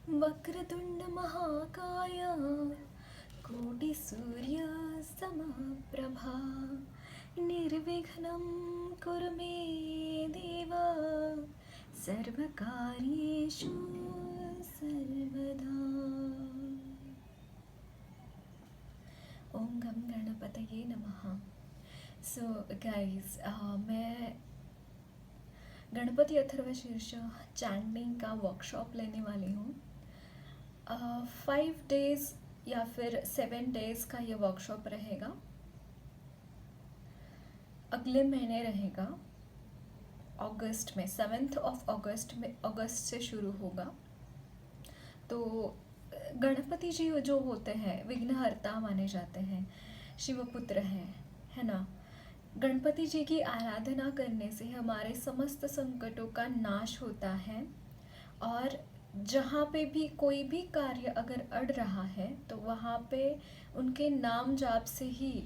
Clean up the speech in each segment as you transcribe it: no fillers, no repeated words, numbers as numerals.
वक्रतुंड महाकाय कोटिसूर्य समप्रभा निर्विघ्नं कुरु मे देव सर्वकार्येषु सर्वदा। ओम गम गणपतये नमः। सो गाइस, मैं गणपति अथर्वशीर्ष चैंटिंग का वर्कशॉप लेने वाली हूँ। 5 डेज़ या फिर 7 डेज़ का ये वर्कशॉप रहेगा। अगले महीने रहेगा अगस्त में, 7 अगस्त में, अगस्त से शुरू होगा। तो गणपति जी जो होते हैं विघ्नहर्ता माने जाते हैं, शिवपुत्र हैं, है ना। गणपति जी की आराधना करने से हमारे समस्त संकटों का नाश होता है, और जहाँ पे भी कोई भी कार्य अगर अड़ रहा है तो वहाँ पे उनके नाम जाप से ही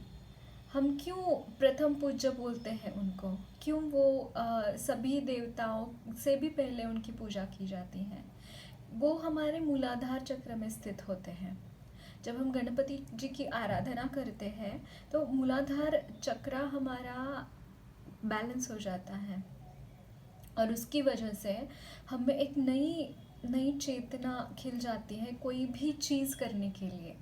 हम क्यों प्रथम पूज्य बोलते हैं उनको, क्यों वो सभी देवताओं से भी पहले उनकी पूजा की जाती है। वो हमारे मूलाधार चक्र में स्थित होते हैं। जब हम गणपति जी की आराधना करते हैं तो मूलाधार चक्र हमारा बैलेंस हो जाता है, और उसकी वजह से हमें एक नई नई चेतना खिल जाती है कोई भी चीज़ करने के लिए।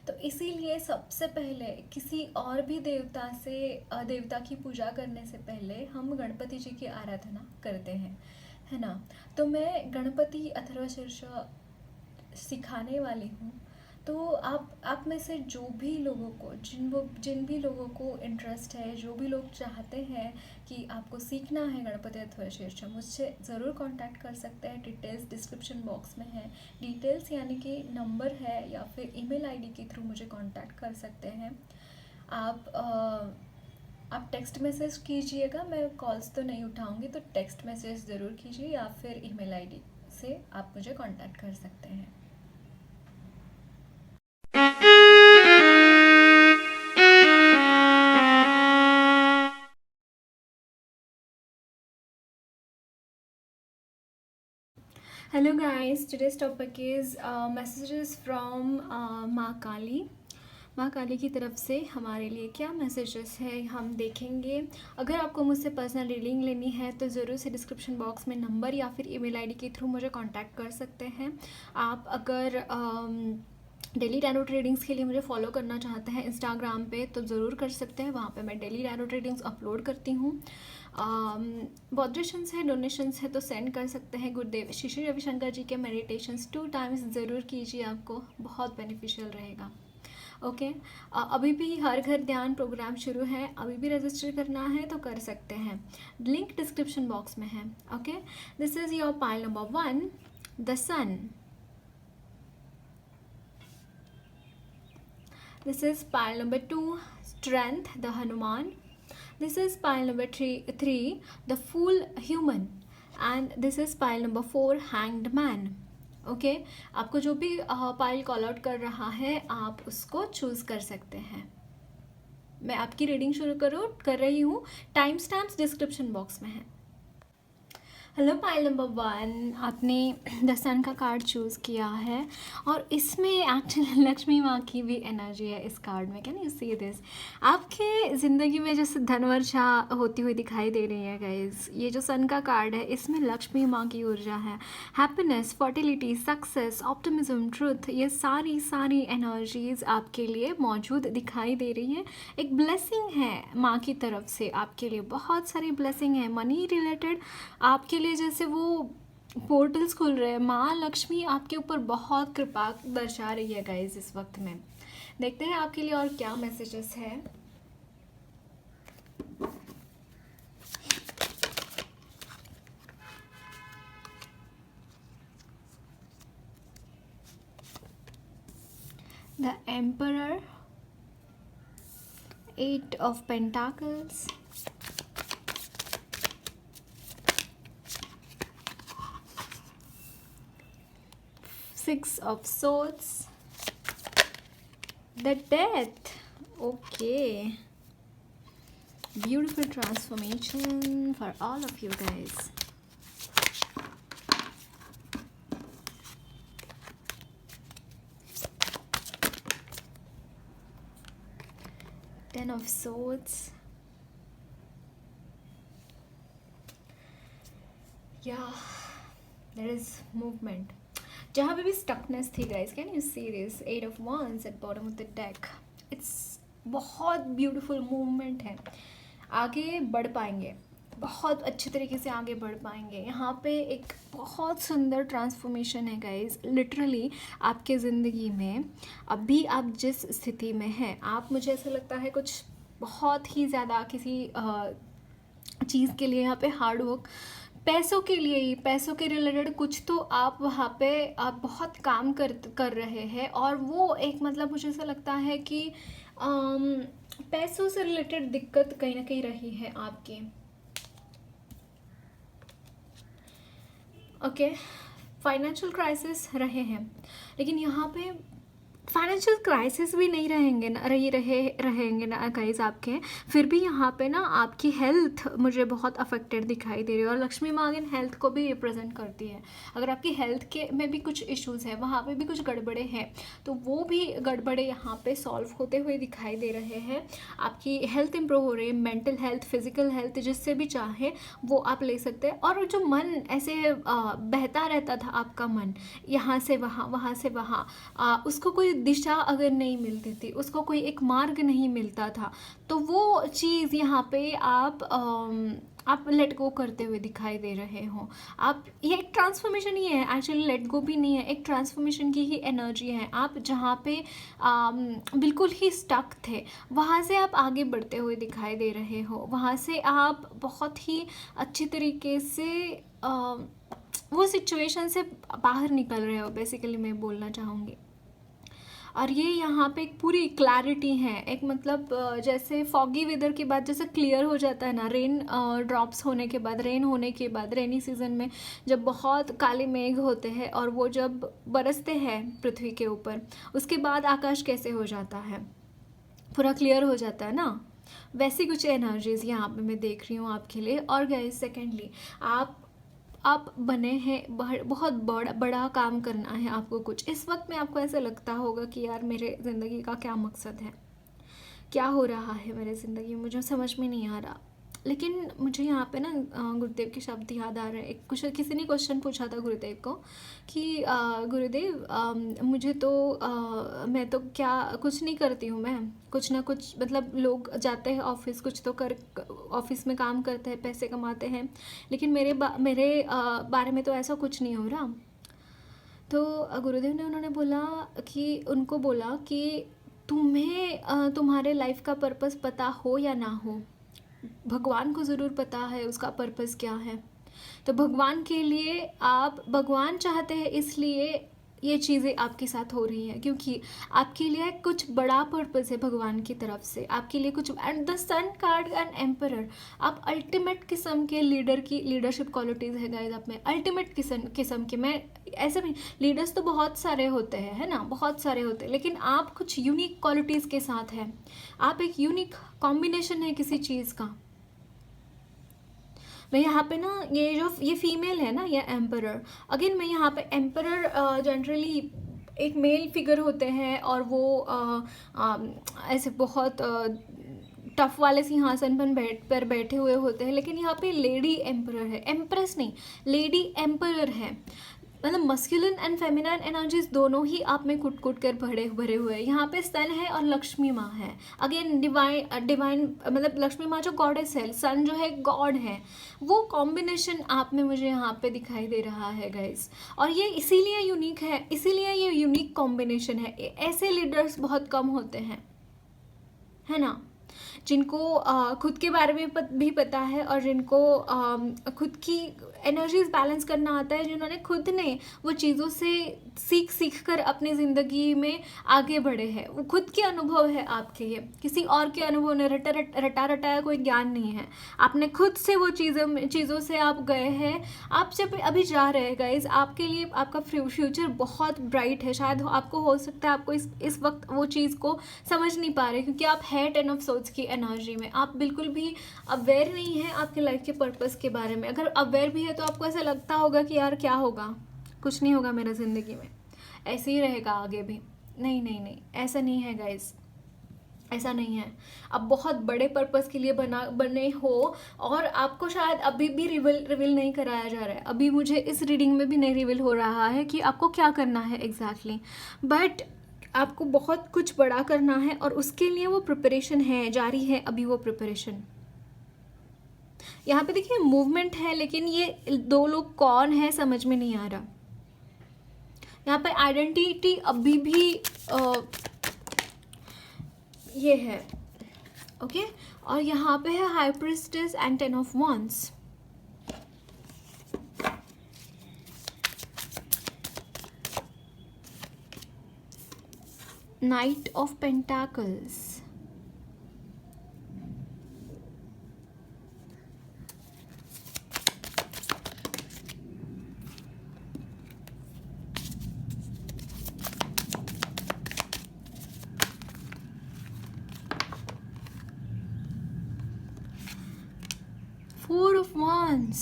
तो इसीलिए सबसे पहले किसी और भी देवता की पूजा करने से पहले हम गणपति जी की आराधना करते हैं, है ना। तो मैं गणपति अथर्वशीर्ष सिखाने वाली हूँ। तो आप में से जो भी लोगों को जिन भी लोगों को इंटरेस्ट है, जो भी लोग चाहते हैं कि आपको सीखना है गणपति अथर्वशीर्ष, मुझसे ज़रूर कांटेक्ट कर सकते हैं। डिटेल्स डिस्क्रिप्शन बॉक्स में है। डिटेल्स यानी कि नंबर है या फिर ईमेल आईडी के थ्रू मुझे कांटेक्ट कर सकते हैं। आप टेक्स्ट मैसेज कीजिएगा, मैं कॉल्स तो नहीं उठाऊंगी, तो टेक्स्ट मैसेज ज़रूर कीजिए या फिर ईमेल आईडी से आप मुझे कांटेक्ट कर सकते हैं। Hello guys, today's topic is messages from माँ काली। माँ काली की तरफ से हमारे लिए क्या मैसेजेस है हम देखेंगे। अगर आपको मुझसे पर्सनल रीडिंग लेनी है तो ज़रूर से डिस्क्रिप्शन बॉक्स में नंबर या फिर ईमेल आईडी के थ्रू मुझे कांटेक्ट कर सकते हैं। आप अगर डेली टैरोट रीडिंग्स के लिए मुझे फॉलो करना चाहते हैं इंस्टाग्राम पे तो ज़रूर कर सकते हैं। वहाँ पे मैं डेली टैरोट रीडिंग्स अपलोड करती हूँ। बॉड्रेशंस है, डोनेशंस है तो सेंड कर सकते हैं। गुरुदेव श्री श्री रविशंकर जी के मेडिटेशंस 2 टाइम्स ज़रूर कीजिए, आपको बहुत बेनिफिशियल रहेगा। ओके, अभी भी हर घर ध्यान प्रोग्राम शुरू है, अभी भी रजिस्टर करना है तो कर सकते हैं, लिंक डिस्क्रिप्शन बॉक्स में है। Okay, this is your pile number 1, the sun. This is pile number 2, strength, the Hanuman. This is pile number 3, the fool human. And this is pile number 4, hanged man. Okay, आपको जो भी pile call out कर रहा है आप उसको choose कर सकते हैं। मैं आपकी रीडिंग शुरू कर रही हूँ। टाइम स्टैम्प्स डिस्क्रिप्शन बॉक्स में है। हेलो पाइल नंबर 1, आपने द सन का कार्ड चूज़ किया है और इसमें एक्चुअली लक्ष्मी माँ की भी एनर्जी है इस कार्ड में। Can you see this? आपके ज़िंदगी में जैसे धन वर्षा होती हुई दिखाई दे रही है गाइज। ये जो सन का कार्ड है इसमें लक्ष्मी माँ की ऊर्जा है। Happiness, fertility, success, optimism, truth, ये सारी एनर्जीज आपके लिए मौजूद दिखाई दे रही है। एक ब्लेसिंग है माँ की तरफ से आपके लिए, बहुत सारी ब्लेसिंग है मनी रिलेटेड आपके लिए। जैसे वो पोर्टल्स खुल रहे हैं, माँ लक्ष्मी आपके ऊपर बहुत कृपा दर्शा रही है गाइज इस वक्त में। देखते हैं आपके लिए और क्या मैसेजेस है। The emperor, 8 of Pentacles, Six of Swords, the Death. Okay, beautiful transformation for all of you guys. 10 of swords. Yeah, there is movement. जहाँ पे भी स्टकनेस थी guys, can you see this 8 of wands at bottom of the deck. It's बहुत beautiful movement है, आगे बढ़ पाएंगे, बहुत अच्छे तरीके से आगे बढ़ पाएंगे. यहाँ पे एक बहुत सुंदर ट्रांसफॉर्मेशन है गाइज. लिटरली आपके ज़िंदगी में अभी आप जिस स्थिति में हैं, आप, मुझे ऐसा लगता है कुछ बहुत ही ज़्यादा किसी चीज़ के लिए यहाँ पे हार्ड वर्क, पैसों के लिए ही, पैसों के रिलेटेड कुछ तो आप वहाँ पे आप बहुत काम कर रहे हैं. और वो एक मतलब मुझे ऐसा लगता है कि पैसों से रिलेटेड दिक्कत कहीं ना कहीं रही है आपकी. ओके, फाइनेंशियल क्राइसिस रहे हैं, लेकिन यहाँ पे फाइनेंशियल क्राइसिस भी नहीं रहेंगे ना, रहेंगे ना गाइज आपके. फिर भी यहाँ पे ना आपकी हेल्थ मुझे बहुत अफेक्टेड दिखाई दे रही है. और लक्ष्मी माँ अगेन हेल्थ को भी रिप्रेजेंट करती है. अगर आपकी हेल्थ के में भी कुछ इश्यूज़ है, वहाँ पे भी कुछ गड़बड़े हैं, तो वो भी गड़बड़े यहाँ पे सॉल्व होते हुए दिखाई दे रहे हैं. आपकी हेल्थ इंप्रूव हो रही है, मेंटल हेल्थ, फिजिकल हेल्थ, जिससे भी चाहे वो आप ले सकते हैं. और जो मन ऐसे बहता रहता था आपका मन, यहाँ से वहाँ, वहाँ से वहाँ, उसको कोई दिशा अगर नहीं मिलती थी, उसको कोई एक मार्ग नहीं मिलता था, तो वो चीज़ यहाँ पे आप लेट गो करते हुए दिखाई दे रहे हो. आप, ये एक ट्रांसफॉर्मेशन ही है एक्चुअली, लेट गो भी नहीं है, एक ट्रांसफॉर्मेशन की ही एनर्जी है. आप जहाँ पे बिल्कुल ही स्टक थे, वहाँ से आप आगे बढ़ते हुए दिखाई दे रहे हो. वहाँ से आप बहुत ही अच्छी तरीके से वो सिचुएशन से बाहर निकल रहे हो, बेसिकली मैं बोलना चाहूँगी. और ये यहाँ पे एक पूरी क्लैरिटी है, एक मतलब जैसे फॉगी वेदर के बाद जैसे क्लियर हो जाता है ना, रेन ड्रॉप्स होने के बाद, रेन होने के बाद, रेनी सीजन में जब बहुत काले मेघ होते हैं और वो जब बरसते हैं पृथ्वी के ऊपर, उसके बाद आकाश कैसे हो जाता है, पूरा क्लियर हो जाता है ना. वैसी कुछ एनर्जीज यहाँ पे मैं देख रही हूँ आपके लिए. और गाइस, सेकेंडली आप बने हैं, बहुत बड़ा काम करना है आपको कुछ. इस वक्त में आपको ऐसा लगता होगा कि यार मेरे ज़िंदगी का क्या मकसद है, क्या हो रहा है मेरे ज़िंदगी में, मुझे समझ में नहीं आ रहा. लेकिन मुझे यहाँ पे ना गुरुदेव के शब्द याद आ रहे हैं. कुछ किसी ने क्वेश्चन पूछा था गुरुदेव को कि गुरुदेव मुझे तो मैं तो क्या कुछ नहीं करती हूँ, मैं कुछ ना कुछ, मतलब लोग जाते हैं ऑफिस, कुछ तो कर ऑफिस में काम करते हैं, पैसे कमाते हैं, लेकिन मेरे बारे में तो ऐसा कुछ नहीं हो रहा. तो गुरुदेव ने उन्होंने बोला कि उनको बोला कि तुम्हें तुम्हारे लाइफ का पर्पस पता हो या ना हो, भगवान को ज़रूर पता है उसका पर्पस क्या है. तो भगवान के लिए, आप भगवान चाहते हैं इसलिए ये चीज़ें आपके साथ हो रही हैं, क्योंकि आपके लिए कुछ बड़ा पर्पस है भगवान की तरफ से आपके लिए कुछ. And the sun card and emperor, आप अल्टीमेट किस्म के लीडर की लीडरशिप क्वालिटीज़ है गाइस आप में, अल्टीमेट किस्म के. मैं ऐसे भी, लीडर्स तो बहुत सारे होते हैं, है ना, बहुत सारे होते हैं, लेकिन आप कुछ यूनिक क्वालिटीज़ के साथ हैं. आप एक यूनिक कॉम्बिनेशन है किसी चीज़ का. मैं यहाँ पे ना, ये फीमेल है ना, ये एम्परर, अगेन मैं यहाँ पे एम्परर जनरली एक मेल फिगर होते हैं और वो ऐसे बहुत टफ वाले सिंहासन पर बैठे हुए होते हैं. लेकिन यहाँ पे लेडी एम्परर है, एम्प्रेस नहीं, लेडी एम्परर है. मतलब मस्कुलिन एंड फेमिनाइन एनर्जीज दोनों ही आप में कुट कर भरे हुए हैं. यहाँ पे सन है और लक्ष्मी माँ है. अगेन डिवाइन मतलब लक्ष्मी माँ जो गॉडेस है, सन जो है गॉड है, वो कॉम्बिनेशन आप में मुझे यहाँ पे दिखाई दे रहा है गाइस. और ये इसीलिए यूनिक है, इसीलिए ये यूनिक कॉम्बिनेशन है. ऐसे लीडर्स बहुत कम होते हैं, है ना, जिनको खुद के बारे में भी पता है और जिनको खुद की एनर्जीज बैलेंस करना आता है, जिन्होंने खुद ने वो चीज़ों से सीख कर अपनी ज़िंदगी में आगे बढ़े हैं. वो खुद के अनुभव है आपके, ये किसी और के अनुभव ने रटाया कोई ज्ञान नहीं है. आपने खुद से वो चीज़ों से आप गए हैं. आप जब अभी जा रहे हैं गाइज, आपके लिए आपका फ्यूचर बहुत ब्राइट है. शायद आपको हो सकता है आपको इस वक्त वो चीज़ को समझ नहीं पा रहे, क्योंकि आप है 10 ऑफ सोर्ड्स की एनर्जी में. आप बिल्कुल भी अवेयर नहीं है आपके लाइफ के पर्पस के बारे में. अगर अवेयर भी है तो आपको ऐसा लगता होगा कि यार क्या होगा, कुछ नहीं होगा मेरा ज़िंदगी में, ऐसे ही रहेगा आगे भी. नहीं, ऐसा नहीं है गाइज, ऐसा नहीं है। आप बहुत बड़े पर्पस के लिए बने हो, और आपको शायद अभी भी रिवील नहीं कराया जा रहा है, अभी मुझे इस रीडिंग में भी नहीं रिवील हो रहा है कि आपको क्या करना है एग्जैक्टली, बट आपको बहुत कुछ बड़ा करना है और उसके लिए वो प्रिपरेशन है, जारी है अभी वो प्रिपरेशन। यहाँ पे देखिए मूवमेंट है, लेकिन ये दो लोग कौन है समझ में नहीं आ रहा। यहाँ पे आइडेंटिटी अभी भी ये है, ओके। और यहाँ पे है high priestess and 10 of wands। Night of pentacles, Four of Wands,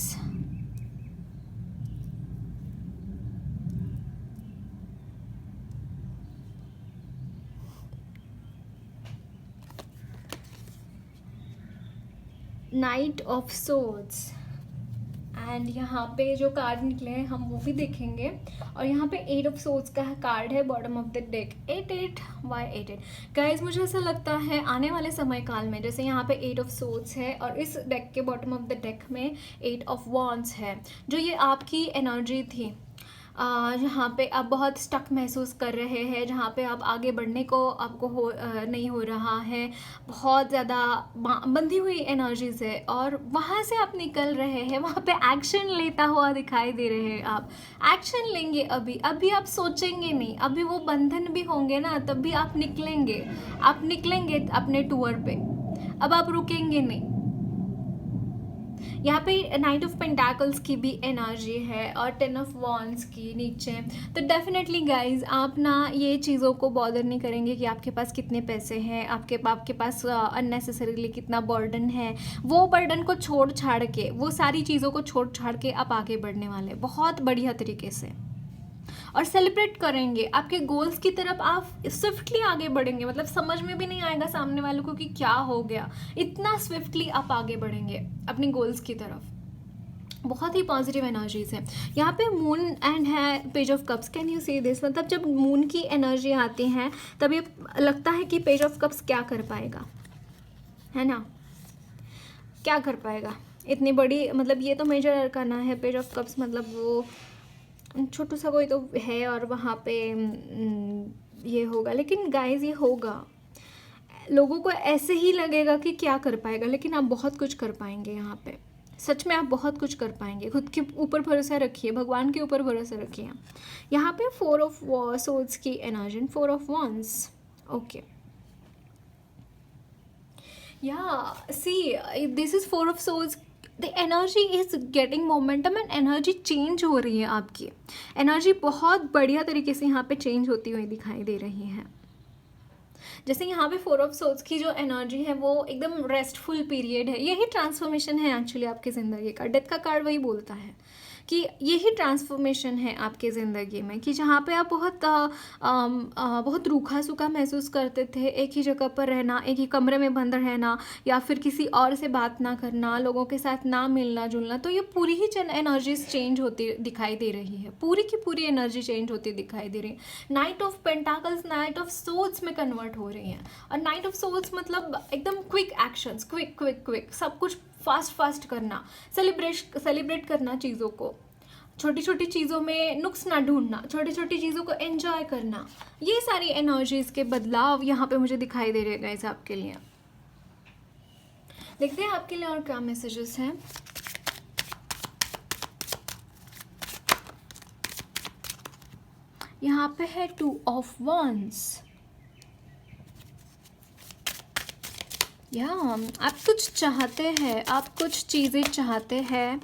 Knight of Swords, and यहाँ पे जो कार्ड निकले हैं हम वो भी देखेंगे। और यहाँ पे 8 ऑफ सोर्ड्स का कार्ड है बॉटम ऑफ द डेक। 8 वाई 8 गाइज, मुझे ऐसा लगता है आने वाले समय काल में, जैसे यहाँ पे 8 ऑफ सोर्ड्स है और इस डेक के बॉटम ऑफ द डेक में 8 ऑफ वॉन्ड्स है, जो ये आपकी एनर्जी थी जहाँ पे आप बहुत स्टक महसूस कर रहे हैं, जहाँ पे आप आगे बढ़ने को आपको नहीं हो रहा है, बहुत ज़्यादा बंधी हुई एनर्जीज है, और वहाँ से आप निकल रहे हैं, वहाँ पे एक्शन लेता हुआ दिखाई दे रहे हैं। आप एक्शन लेंगे, अभी आप सोचेंगे नहीं, अभी वो बंधन भी होंगे ना, तब भी आप निकलेंगे अपने टूर पे, अब आप रुकेंगे नहीं। यहाँ पे नाइट ऑफ पेंटाकल्स की भी एनर्जी है और 10 ऑफ वॉन्ड्स की नीचे। तो डेफिनेटली गाइज, आप ना ये चीज़ों को बॉदर नहीं करेंगे कि आपके पास कितने पैसे हैं, आपके पास अननेसेसरीली कितना बर्डन है। वो बर्डन को छोड़ छाड़ के, वो सारी चीज़ों को छोड़ छाड़ के आप आगे बढ़ने वाले बहुत बढ़िया तरीके से, और सेलिब्रेट करेंगे आपके गोल्स की तरफ। आप स्विफ्टली आगे बढ़ेंगे, मतलब समझ में भी नहीं आएगा सामने वालों को कि क्या हो गया, इतना स्विफ्टली आप आगे बढ़ेंगे अपने गोल्स की तरफ। बहुत ही पॉजिटिव एनर्जीज है। यहाँ पे मून एंड है page of cups. Can you see this? मतलब जब मून की एनर्जी आती है तब ये लगता है कि पेज ऑफ कप्स क्या कर पाएगा, है ना, क्या कर पाएगा इतनी बड़ी, मतलब ये तो मेजर अरकाना है पेज ऑफ कप्स, मतलब वो छोटू सा कोई तो है और वहाँ पे ये होगा, लेकिन गाइस ये होगा। लोगों को ऐसे ही लगेगा कि क्या कर पाएगा, लेकिन आप बहुत कुछ कर पाएंगे यहाँ पे। सच में आप बहुत कुछ कर पाएंगे। खुद के ऊपर भरोसा रखिए, भगवान के ऊपर भरोसा रखिए। यहाँ पे 4 ऑफ सोर्ड्स की एनर्जी, 4 ऑफ वॉन्ड्स, ओके। या see this is 4 of swords. The energy is getting momentum and energy change हो रही है। आपकी एनर्जी बहुत बढ़िया तरीके से यहाँ पे चेंज होती हुई दिखाई दे रही है। जैसे यहाँ पे 4 ऑफ सोर्ड्स की जो एनर्जी है वो एकदम रेस्टफुल पीरियड है। यही ट्रांसफॉर्मेशन है एक्चुअली आपकी ज़िंदगी का। डेथ का कार्ड वही बोलता है कि यही ट्रांसफॉर्मेशन है आपके ज़िंदगी में, कि जहाँ पे आप बहुत रूखा सूखा महसूस करते थे, एक ही जगह पर रहना, एक ही कमरे में बंद रहना, या फिर किसी और से बात ना करना, लोगों के साथ ना मिलना जुलना, तो ये पूरी ही एनर्जीज चेंज होती दिखाई दे रही है। पूरी की पूरी एनर्जी चेंज होती दिखाई दे रही है। Night of pentacles night of swords में कन्वर्ट हो रही हैं, और नाइट ऑफ सोर्ड्स मतलब एकदम क्विक एक्शंस, क्विक सब कुछ फास्ट करना, सेलिब्रेट करना चीज़ों को, छोटी छोटी चीज़ों में नुक्स ना ढूंढना, छोटी छोटी चीज़ों को एंजॉय करना। ये सारी एनर्जीज के बदलाव यहाँ पे मुझे दिखाई दे रहे हैं गाइस आपके लिए। देखते हैं आपके लिए और क्या मैसेजेस हैं। यहाँ पे है 2 ऑफ वॉन्ड्स। आप कुछ चाहते हैं, आप कुछ चीज़ें चाहते हैं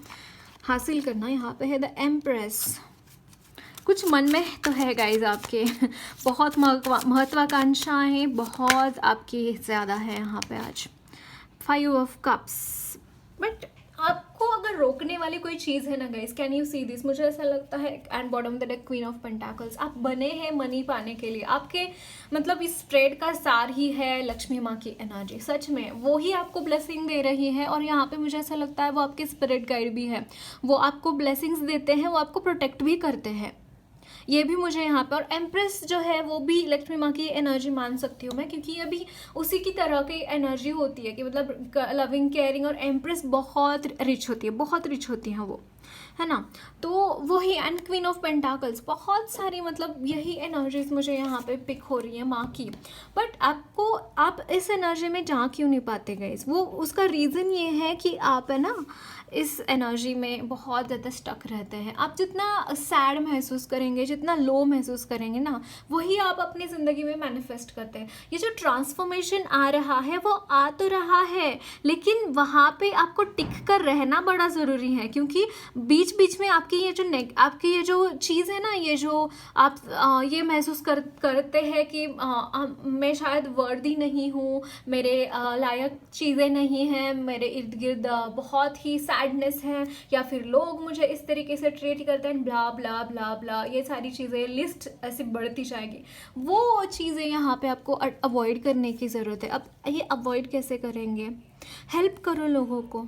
हासिल करना। यहाँ पे है द एम्प्रेस। कुछ मन में तो है गाइज आपके, बहुत महत्वाकांक्षाएं बहुत आपकी ज़्यादा है यहाँ पे आज। 5 ऑफ कप्स। बट आपको अगर रोकने वाली कोई चीज़ है ना guys, can you see this, मुझे ऐसा लगता है and bottom the deck queen of pentacles, आप बने हैं मनी पाने के लिए। आपके मतलब इस स्प्रेड का सार ही है लक्ष्मी माँ की एनर्जी, सच में वो ही आपको ब्लेसिंग दे रही है। और यहाँ पे मुझे ऐसा लगता है वो आपके स्पिरिट गाइड भी है, वो आपको ब्लेसिंग्स देते हैं, वो आपको प्रोटेक्ट भी करते हैं, ये भी मुझे यहाँ पे। और एम्प्रेस जो है वो भी लक्ष्मी माँ की एनर्जी मान सकती हूँ मैं, क्योंकि ये भी उसी की तरह की एनर्जी होती है कि मतलब लविंग केयरिंग। और एम्प्रेस बहुत रिच होती है, बहुत रिच होती हैं वो, है ना। तो वही एंड क्वीन ऑफ पेंटाकल्स, बहुत सारी मतलब यही एनर्जीज मुझे यहाँ पे पिक हो रही है माँ की। बट आपको, आप इस एनर्जी में जा क्यों नहीं पाते गाइस, वो उसका रीज़न ये है कि आप है ना इस एनर्जी में बहुत ज़्यादा स्टक रहते हैं। आप जितना सैड महसूस करेंगे, जितना लो महसूस करेंगे ना, वही आप अपनी ज़िंदगी में मैनिफेस्ट करते हैं। ये जो ट्रांसफॉर्मेशन आ रहा है वो आ तो रहा है, लेकिन वहाँ पे आपको टिक कर रहना बड़ा ज़रूरी है, क्योंकि बीच बीच में आपकी ये जो आपकी ये जो चीज़ है ना, ये जो आप ये महसूस करते हैं कि मैं शायद वर्दी नहीं हूँ, मेरे लायक चीज़ें नहीं हैं, मेरे इर्द गिर्द बहुत ही सैडनेस है, या फिर लोग मुझे इस तरीके से ट्रीट करते हैं, ब्ला ब्ला ब्ला ब्ला, ये सारी चीज़ें लिस्ट ऐसे बढ़ती जाएगी। वो चीज़ें यहाँ पे आपको अवॉइड करने की ज़रूरत है। अब ये अवॉइड कैसे करेंगे, हेल्प करो लोगों को,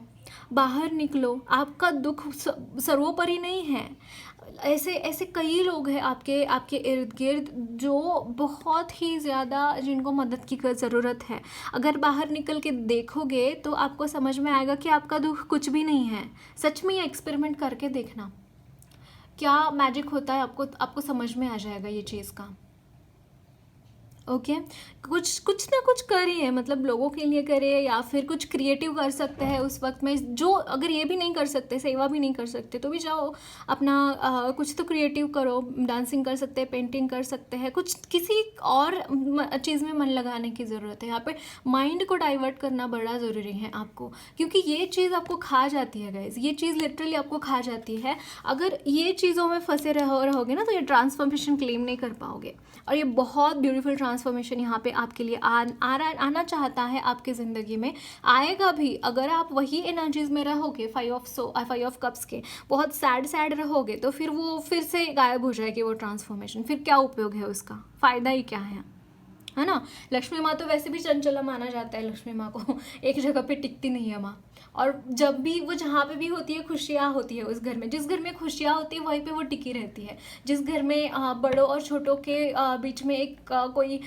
बाहर निकलो, आपका दुख सर्वोपरि नहीं है। ऐसे ऐसे कई लोग हैं आपके इर्द गिर्द जो बहुत ही ज़्यादा, जिनको मदद की ज़रूरत है। अगर बाहर निकल के देखोगे तो आपको समझ में आएगा कि आपका दुख कुछ भी नहीं है। सच में ये एक्सपेरिमेंट करके देखना, क्या मैजिक होता है, आपको समझ में आ जाएगा ये चीज़ का। ओके कुछ ना कुछ करिए, मतलब लोगों के लिए करिए, या फिर कुछ क्रिएटिव कर सकते हैं उस वक्त में। जो अगर ये भी नहीं कर सकते, सेवा भी नहीं कर सकते, तो भी जाओ अपना कुछ तो क्रिएटिव करो, डांसिंग कर सकते हैं, पेंटिंग कर सकते हैं, कुछ किसी और चीज़ में मन लगाने की ज़रूरत है। यहाँ पे माइंड को डाइवर्ट करना बड़ा ज़रूरी है आपको, क्योंकि ये चीज़ आपको खा जाती है गाइज, ये चीज़ लिटरली आपको खा जाती है। अगर ये चीज़ों में फंसे रहोगे ना, तो ये ट्रांसफॉर्मेशन क्लेम नहीं कर पाओगे। और ये बहुत ब्यूटीफुल ट्रांसफॉर्मेशन यहाँ पे आपके लिए आना चाहता है, आपकी ज़िंदगी में आएगा भी। अगर आप वही एनर्जीज में रहोगे, 5 ऑफ कप्स के, बहुत सैड रहोगे, तो फिर वो फिर से गायब हो जाएगी वो ट्रांसफॉर्मेशन। फिर क्या उपयोग है उसका, फ़ायदा ही क्या है ना। लक्ष्मी माँ तो वैसे भी चंचला माना जाता है, लक्ष्मी माँ को एक जगह पे टिकती नहीं है माँ। और जब भी वो जहाँ पे भी होती है, खुशियाँ होती है उस घर में, जिस घर में खुशियाँ होती है वहीं पे वो टिकी रहती है। जिस घर में बड़ों और छोटों के बीच में एक कोई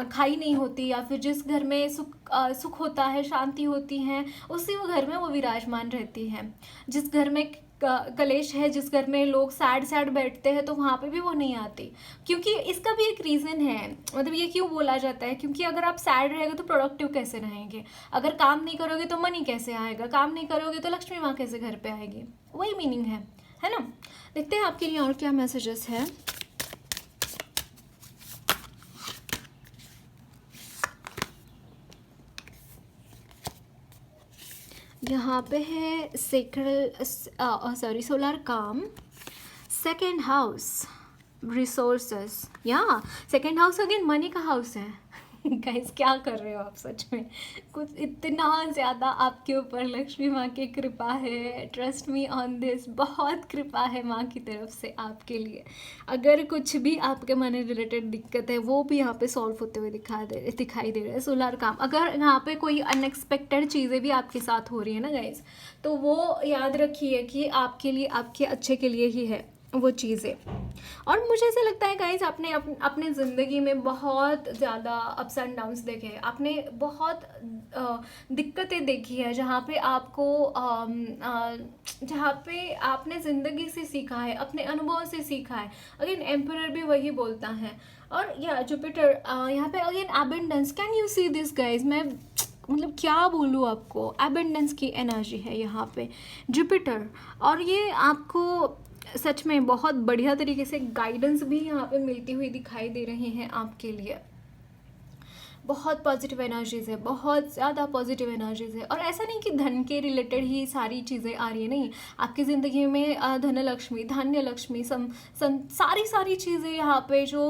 खाई नहीं होती, या फिर जिस घर में सुख होता है, शांति होती है, उसी वो घर में वो विराजमान रहती है। जिस घर में कलेश है, जिस घर में लोग सैड बैठते हैं, तो वहाँ पे भी वो नहीं आती। क्योंकि इसका भी एक रीज़न है, मतलब ये क्यों बोला जाता है, क्योंकि अगर आप सैड रहेंगे तो प्रोडक्टिव कैसे रहेंगे, अगर काम नहीं करोगे तो मनी कैसे आएगा, काम नहीं करोगे तो लक्ष्मी माँ कैसे घर पे आएगी, वही मीनिंग है ना। देखते हैं आपके लिए और क्या मैसेजेस है। यहाँ पे है सोलर काम, सेकेंड हाउस रिसोर्सेस, या सेकेंड हाउस अगेन मनी का हाउस है। गाइस क्या कर रहे हो आप, सच में कुछ इतना ज़्यादा आपके ऊपर लक्ष्मी माँ की कृपा है, ट्रस्ट मी ऑन दिस, बहुत कृपा है माँ की तरफ से आपके लिए। अगर कुछ भी आपके मनी रिलेटेड दिक्कत है वो भी यहाँ पे सॉल्व होते हुए दिखाई दे रहा है। सोलर काम, अगर यहाँ पे कोई अनएक्सपेक्टेड चीज़ें भी आपके साथ हो रही है ना गाइस, तो वो याद रखिए कि आपके लिए, आपके अच्छे के लिए ही है वो चीज़ें। और मुझे ऐसा लगता है गाइज, आपने अपने ज़िंदगी में बहुत ज़्यादा अप्स एंड डाउन्स देखे हैं, आपने बहुत दिक्कतें देखी है, जहाँ पे आपको जहाँ पे आपने ज़िंदगी से सीखा है, अपने अनुभव से सीखा है। अगेन एम्परर भी वही बोलता है। और या जुपिटर यहाँ पे again abundance, can you see this guys, मैं मतलब क्या बोलूँ आपको, एबंडेंस की एनर्जी है यहाँ पे जुपिटर। और ये आपको सच में बहुत बढ़िया तरीके से गाइडेंस भी यहाँ पे मिलती हुई दिखाई दे रही हैं आपके लिए। बहुत पॉजिटिव एनर्जीज़ है, बहुत ज़्यादा पॉजिटिव एनर्जीज़ है। और ऐसा नहीं कि धन के रिलेटेड ही सारी चीज़ें आ रही है, नहीं, आपकी ज़िंदगी में धन लक्ष्मी, धान्य लक्ष्मी, सारी चीज़ें यहाँ पे जो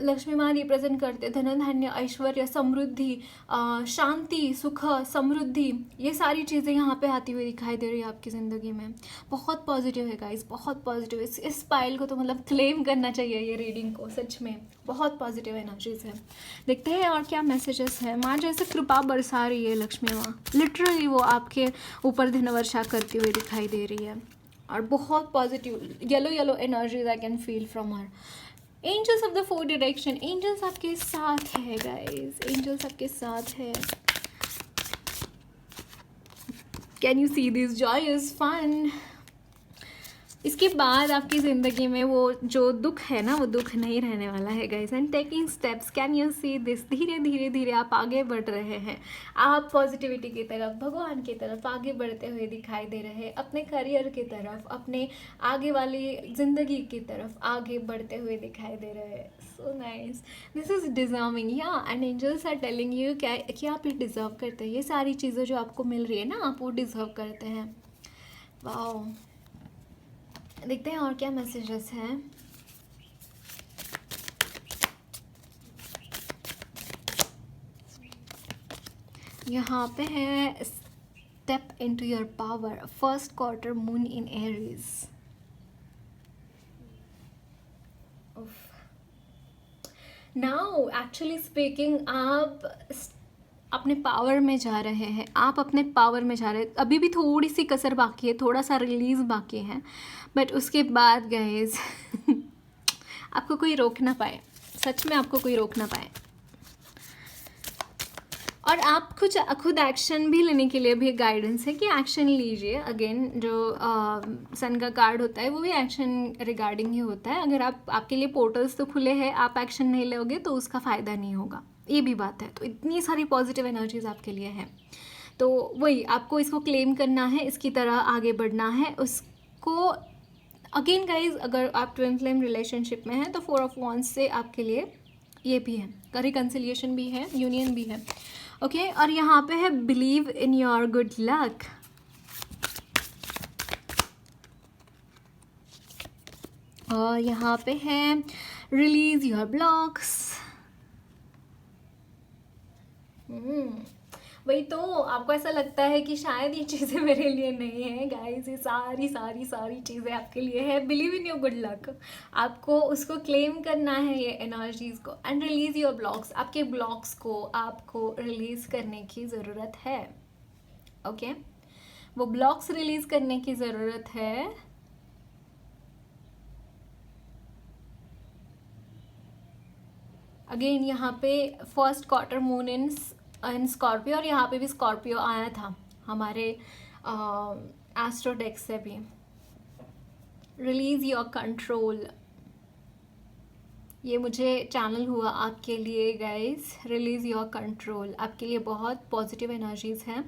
लक्ष्मी माँ रिप्रेजेंट करते, धन धान्य ऐश्वर्य समृद्धि शांति सुख समृद्धि, ये सारी चीज़ें यहाँ पे आती हुई दिखाई दे रही है आपकी ज़िंदगी में। बहुत पॉजिटिव है गाइस, बहुत पॉजिटिव। इस पाइल को तो मतलब क्लेम करना चाहिए ये रीडिंग को, सच में बहुत पॉजिटिव एनर्जीज है। देखते हैं और क्या मैसेजेस है। माँ जैसे कृपा बरसा रही है लक्ष्मी माँ, लिटरली वो आपके ऊपर धन वर्षा करती हुई दिखाई दे रही है। और बहुत positive yellow energies I can feel from her. Angels of the 4 direction, angels आपके साथ है गाइस, एंजल्स आपके साथ है। Can you see this joy is fun. इसके बाद आपकी ज़िंदगी में वो जो दुख है ना, वो दुख नहीं रहने वाला है guys. And taking steps, can you see this, धीरे धीरे धीरे आप आगे बढ़ रहे हैं। आप पॉजिटिविटी की तरफ, भगवान की तरफ आगे बढ़ते हुए दिखाई दे रहे हैं, अपने करियर की तरफ, अपने आगे वाली ज़िंदगी की तरफ आगे बढ़ते हुए दिखाई दे रहे हैं। So nice, this is deserving yeah. And angels are telling you क्या कि आप ये डिज़र्व करते हैं, ये सारी चीज़ें जो आपको मिल रही है ना, आप वो डिज़र्व करते हैं। वाओ, देखते हैं और क्या मैसेजेस हैं। यहाँ पे है step into your power, first quarter moon in Aries. Now actually speaking, आप अपने पावर में जा रहे हैं, आप अपने पावर में जा रहे हैं। अभी भी थोड़ी सी कसर बाकी है, थोड़ा सा रिलीज बाकी है, बट उसके बाद गाइज आपको कोई रोक ना पाए, सच में आपको कोई रोक ना पाए। और आप खुद एक्शन भी लेने के लिए भी गाइडेंस है कि एक्शन लीजिए। अगेन जो सन का कार्ड होता है वो भी एक्शन रिगार्डिंग ही होता है। अगर आपके लिए पोर्टल्स तो खुले हैं, आप एक्शन नहीं लोगे तो उसका फ़ायदा नहीं होगा, ये भी बात है। तो इतनी सारी पॉजिटिव एनर्जीज आपके लिए है, तो वही आपको इसको क्लेम करना है, इसकी तरह आगे बढ़ना है उसको। अगेन गाइज, अगर आप ट्विन फ्लेम रिलेशनशिप में हैं तो 4 ऑफ वॉन्ड्स से आपके लिए ये भी है, रिकन्सिलिएशन भी है, यूनियन भी है। ओके, और यहाँ पे है believe in your good luck. और यहाँ पे है रिलीज योर ब्लॉक्स। वही तो, आपको ऐसा लगता है कि शायद ये चीज़ें मेरे लिए नहीं है गाइस, ये सारी चीज़ें आपके लिए है। Believe in your good luck, आपको उसको क्लेम करना है ये एनर्जीज़ को। एंड रिलीज योर ब्लॉक्स, आपके ब्लॉक्स को आपको रिलीज करने की ज़रूरत है। ओके, वो ब्लॉक्स रिलीज करने की ज़रूरत है। अगेन यहाँ पे फर्स्ट क्वार्टर मून इन स्कॉर्पियो, और यहाँ पे भी स्कॉर्पियो आया था हमारे एस्ट्रो डेक से भी। रिलीज योर कंट्रोल, ये मुझे चैनल हुआ आपके लिए गाइस। रिलीज योर कंट्रोल आपके लिए बहुत पॉजिटिव एनर्जीज हैं,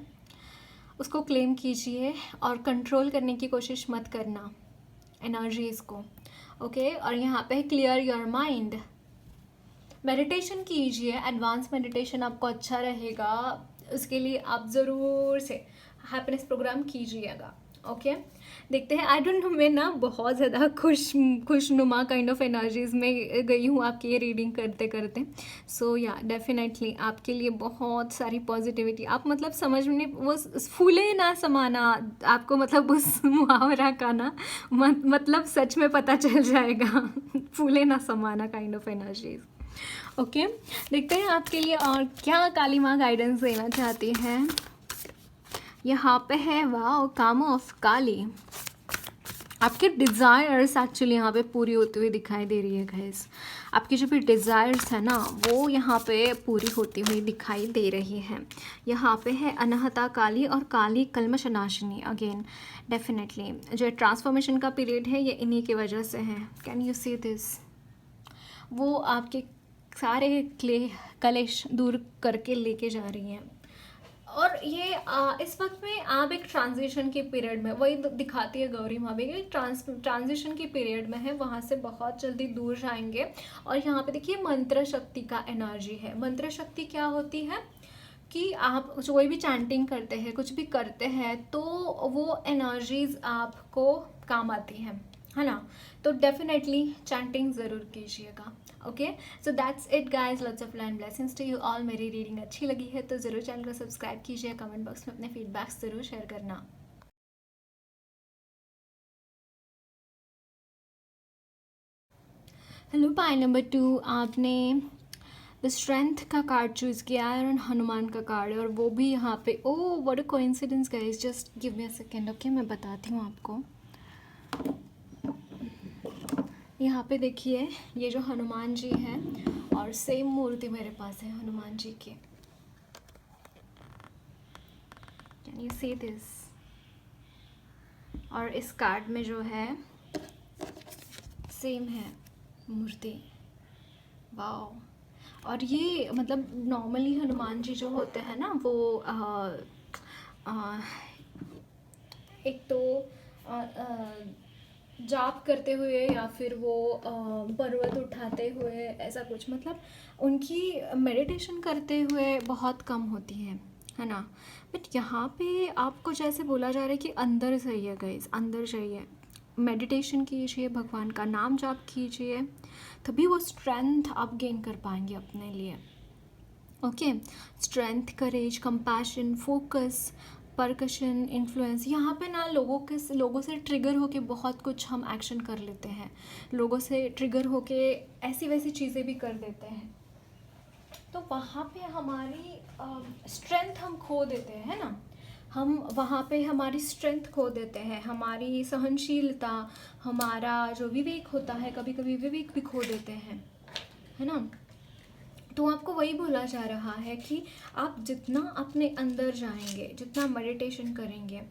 उसको क्लेम कीजिए और कंट्रोल करने की कोशिश मत करना एनर्जीज को। ओके, और यहाँ पे क्लियर योर माइंड, मेडिटेशन कीजिए, एडवांस मेडिटेशन आपको अच्छा रहेगा। उसके लिए आप ज़रूर से हैप्पीनेस प्रोग्राम कीजिएगा। ओके, देखते हैं। आई डोंट नो, मैं ना बहुत ज़्यादा खुशनुमा काइंड ऑफ एनर्जीज़ में गई हूँ आपकी ये रीडिंग करते करते। सो या डेफिनेटली आपके लिए बहुत सारी पॉजिटिविटी। आप मतलब समझ में वो फूले ना समाना, आपको मतलब उस मुहावरा का ना मतलब सच में पता चल जाएगा। फूले ना समाना काइंड ऑफ एनर्जीज। ओके, देखते हैं आपके लिए और क्या काली माँ गाइडेंस देना चाहती हैं। यहाँ पे है वाओ, काम ऑफ काली। आपके डिज़ायर्स एक्चुअली यहाँ पे पूरी होती हुई दिखाई दे रही है गाइस। आपकी जो भी डिज़ायर्स है ना, वो यहाँ पे पूरी होती हुई दिखाई दे रही है। यहाँ पे है अनहता काली और काली कल्मश नाशिनी। अगेन डेफिनेटली जो ट्रांसफॉर्मेशन का पीरियड है ये इन्हीं की वजह से है। कैन यू सी दिस, वो आपके सारे कलेश दूर करके लेके जा रही हैं। और ये इस वक्त में आप एक ट्रांजिशन के पीरियड में, वही दिखाती है गौरी माँ भी, एक ट्रांजिशन के पीरियड में है, वहाँ से बहुत जल्दी दूर जाएंगे। और यहाँ पे देखिए मंत्र शक्ति का एनर्जी है। मंत्र शक्ति क्या होती है कि आप कोई भी चैंटिंग करते हैं, कुछ भी करते हैं, तो वो एनर्जीज आपको काम आती हैं, है ना। तो डेफिनेटली चैंटिंग ज़रूर कीजिएगा। Okay, so that's it guys, lots of love blessings to you all. मेरी रीडिंग अच्छी लगी है तो ज़रूर चैनल को सब्सक्राइब कीजिए, कमेंट बॉक्स में अपने फीडबैक्स ज़रूर शेयर करना। हेलो पाई नंबर 2, आपने द स्ट्रेंथ का कार्ड चूज़ किया है और हनुमान का कार्ड है, और वो भी यहाँ पे, oh what a coincidence guys, just give me a second. Okay, मैं बताती हूँ आपको। यहाँ पे देखिए ये जो हनुमान जी हैं, और सेम मूर्ति मेरे पास है हनुमान जी की। Can you see this? और इस कार्ड में जो है सेम है मूर्ति। वाओ। और ये मतलब नॉर्मली हनुमान जी जो होते हैं ना, वो एक तो जाप करते हुए, या फिर वो पर्वत उठाते हुए, ऐसा कुछ, मतलब उनकी मेडिटेशन करते हुए बहुत कम होती है ना। बट यहाँ पे आपको जैसे बोला जा रहा है कि अंदर जाइए गाइस, अंदर जाइए, मेडिटेशन कीजिए, भगवान का नाम जाप कीजिए, तभी वो स्ट्रेंथ आप गेन कर पाएंगे अपने लिए। ओके, स्ट्रेंथ, करेज, कंपैशन, फोकस, परकशन, इन्फ्लुएंस। यहाँ पे ना लोगों से ट्रिगर होके बहुत कुछ हम एक्शन कर लेते हैं, लोगों से ट्रिगर होके ऐसी वैसी चीज़ें भी कर देते हैं, तो वहाँ पे हमारी स्ट्रेंथ हम खो देते हैं ना। हम वहाँ पे हमारी स्ट्रेंथ खो देते हैं, हमारी सहनशीलता, हमारा जो विवेक होता है, कभी कभी विवेक भी खो देते हैं, है ना। तो आपको वही बोला जा रहा है कि आप जितना अपने अंदर जाएंगे, जितना मेडिटेशन करेंगे,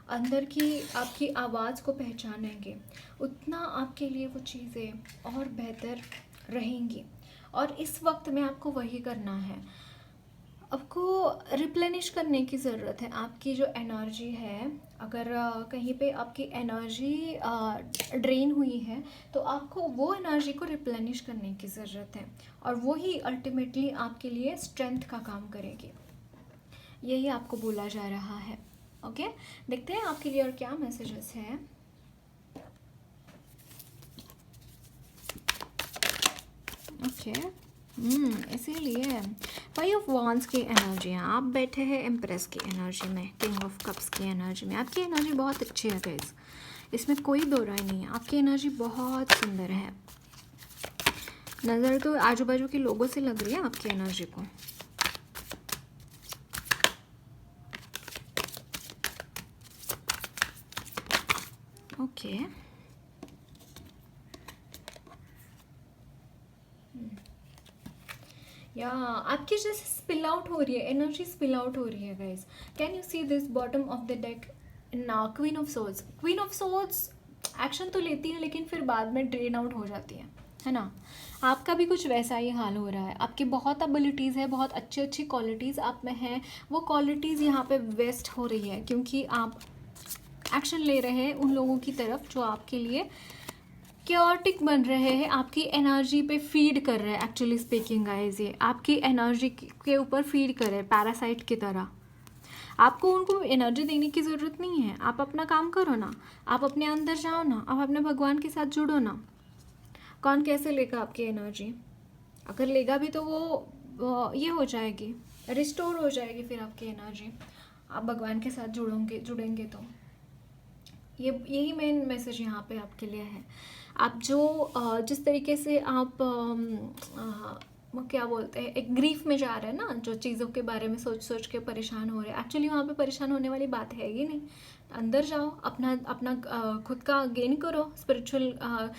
अंदर की आपकी आवाज़ को पहचानेंगे, उतना आपके लिए वो चीज़ें और बेहतर रहेंगी। और इस वक्त में आपको वही करना है, आपको रिप्लेनिश करने की ज़रूरत है। आपकी जो एनर्जी है, अगर कहीं पे आपकी एनर्जी ड्रेन हुई है, तो आपको वो एनर्जी को रिप्लेनिश करने की ज़रूरत है, और वो ही अल्टीमेटली आपके लिए स्ट्रेंथ का काम करेगी। यही आपको बोला जा रहा है। ओके, देखते हैं आपके लिए और क्या मैसेजेस हैं। ओके, इसीलिए फाइव ऑफ वांड्स की एनर्जी है, आप बैठे हैं एम्प्रेस की एनर्जी में, किंग ऑफ कप्स की एनर्जी में। आपकी एनर्जी बहुत अच्छी है गाइस, इसमें कोई दो राय नहीं है, आपकी एनर्जी बहुत सुंदर है। नज़र तो आजू बाजू के लोगों से लग रही है आपकी एनर्जी को। ओके, या आपकी जैसे स्पिल आउट हो रही है एनर्जी, स्पिल आउट हो रही है guys. Can you see this bottom of the deck? ना, queen of swords. Queen of swords action तो लेती है, लेकिन फिर बाद में ड्रेन आउट हो जाती है ना। आपका भी कुछ वैसा ही हाल हो रहा है। आपकी बहुत एबिलिटीज़ है, बहुत अच्छी अच्छी क्वालिटीज़ आप में हैं, वो क्वालिटीज़ यहाँ पे वेस्ट हो रही है, क्योंकि आप एक्शन ले रहे हैं उन लोगों की तरफ जो आपके लिए क्योटिक बन रहे हैं, आपकी एनर्जी पे फीड कर रहे हैं। एक्चुअली स्पीकिंग गाइस, ये आपकी एनर्जी के ऊपर फीड कर रहे हैं पैरासाइट की तरह। आपको उनको एनर्जी देने की ज़रूरत नहीं है, आप अपना काम करो ना, आप अपने अंदर जाओ ना, आप अपने भगवान के साथ जुड़ो ना। कौन कैसे लेगा आपकी एनर्जी? अगर लेगा भी तो वो ये हो जाएगी, रिस्टोर हो जाएगी फिर आपकी एनर्जी, आप भगवान के साथ जुड़ेंगे तो। यही मेन मैसेज यहाँ पे आपके लिए है। आप जिस तरीके से आप वो क्या बोलते हैं, एक ग्रीफ में जा रहे हैं ना, जो चीज़ों के बारे में सोच सोच के परेशान हो रहे हैं, एक्चुअली वहाँ पे परेशान होने वाली बात है ही नहीं। अंदर जाओ, अपना खुद का गेन करो, spiritual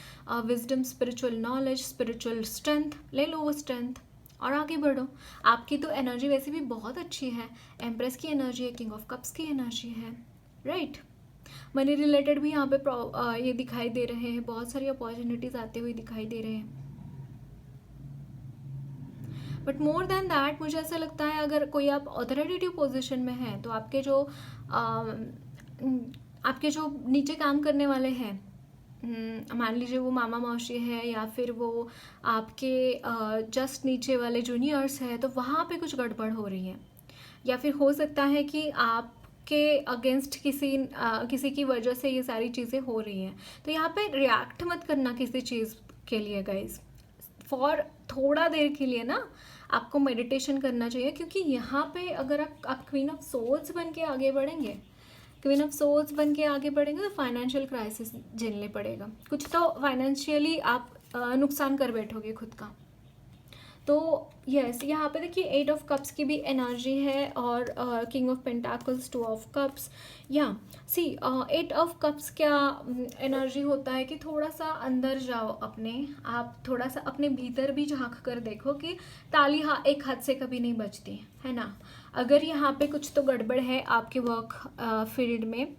wisdom, spiritual knowledge, spiritual strength ले लो, वो स्ट्रेंथ, और आगे बढ़ो। आपकी तो एनर्जी वैसे भी बहुत अच्छी है, एम्प्रेस की एनर्जी है, किंग ऑफ कप्स की एनर्जी है, राइट। मनी रिलेटेड भी यहाँ पे ये दिखाई दे रहे हैं, बहुत सारी अपॉर्चुनिटीज़ आते हुए दिखाई दे रहे हैं। बट मोर देन दैट मुझे ऐसा लगता है अगर कोई आप ऑथोरिटेटिव पोजीशन में हैं तो आपके जो नीचे काम करने वाले हैं, मान लीजिए वो मामा मौसी है या फिर वो आपके जस्ट नीचे वाले जूनियर्स हैं, तो वहाँ पे कुछ गड़बड़ हो रही है, या फिर हो सकता है कि आपके अगेंस्ट किसी की वजह से ये सारी चीज़ें हो रही हैं। तो यहाँ पे रिएक्ट मत करना किसी चीज़ के लिए गाइज, फॉर थोड़ा देर के लिए ना आपको मेडिटेशन करना चाहिए, क्योंकि यहाँ पे अगर आप क्वीन ऑफ सोल्स बन के आगे बढ़ेंगे, क्वीन ऑफ सोल्स बन के आगे बढ़ेंगे तो फाइनेंशियल क्राइसिस झेलने पड़ेगा, कुछ तो फाइनेंशियली आप नुकसान कर बैठोगे खुद का। तो यस, यहाँ पे देखिए 8 ऑफ कप्स की भी एनर्जी है और king of pentacles, 2 of cups. या सी 8 ऑफ कप्स क्या एनर्जी होता है कि थोड़ा सा अंदर जाओ अपने, आप थोड़ा सा अपने भीतर भी झांक कर देखो कि ताली एक हाथ से कभी नहीं बजती है ना। अगर यहाँ पे कुछ तो गड़बड़ है आपके वर्क फील्ड में,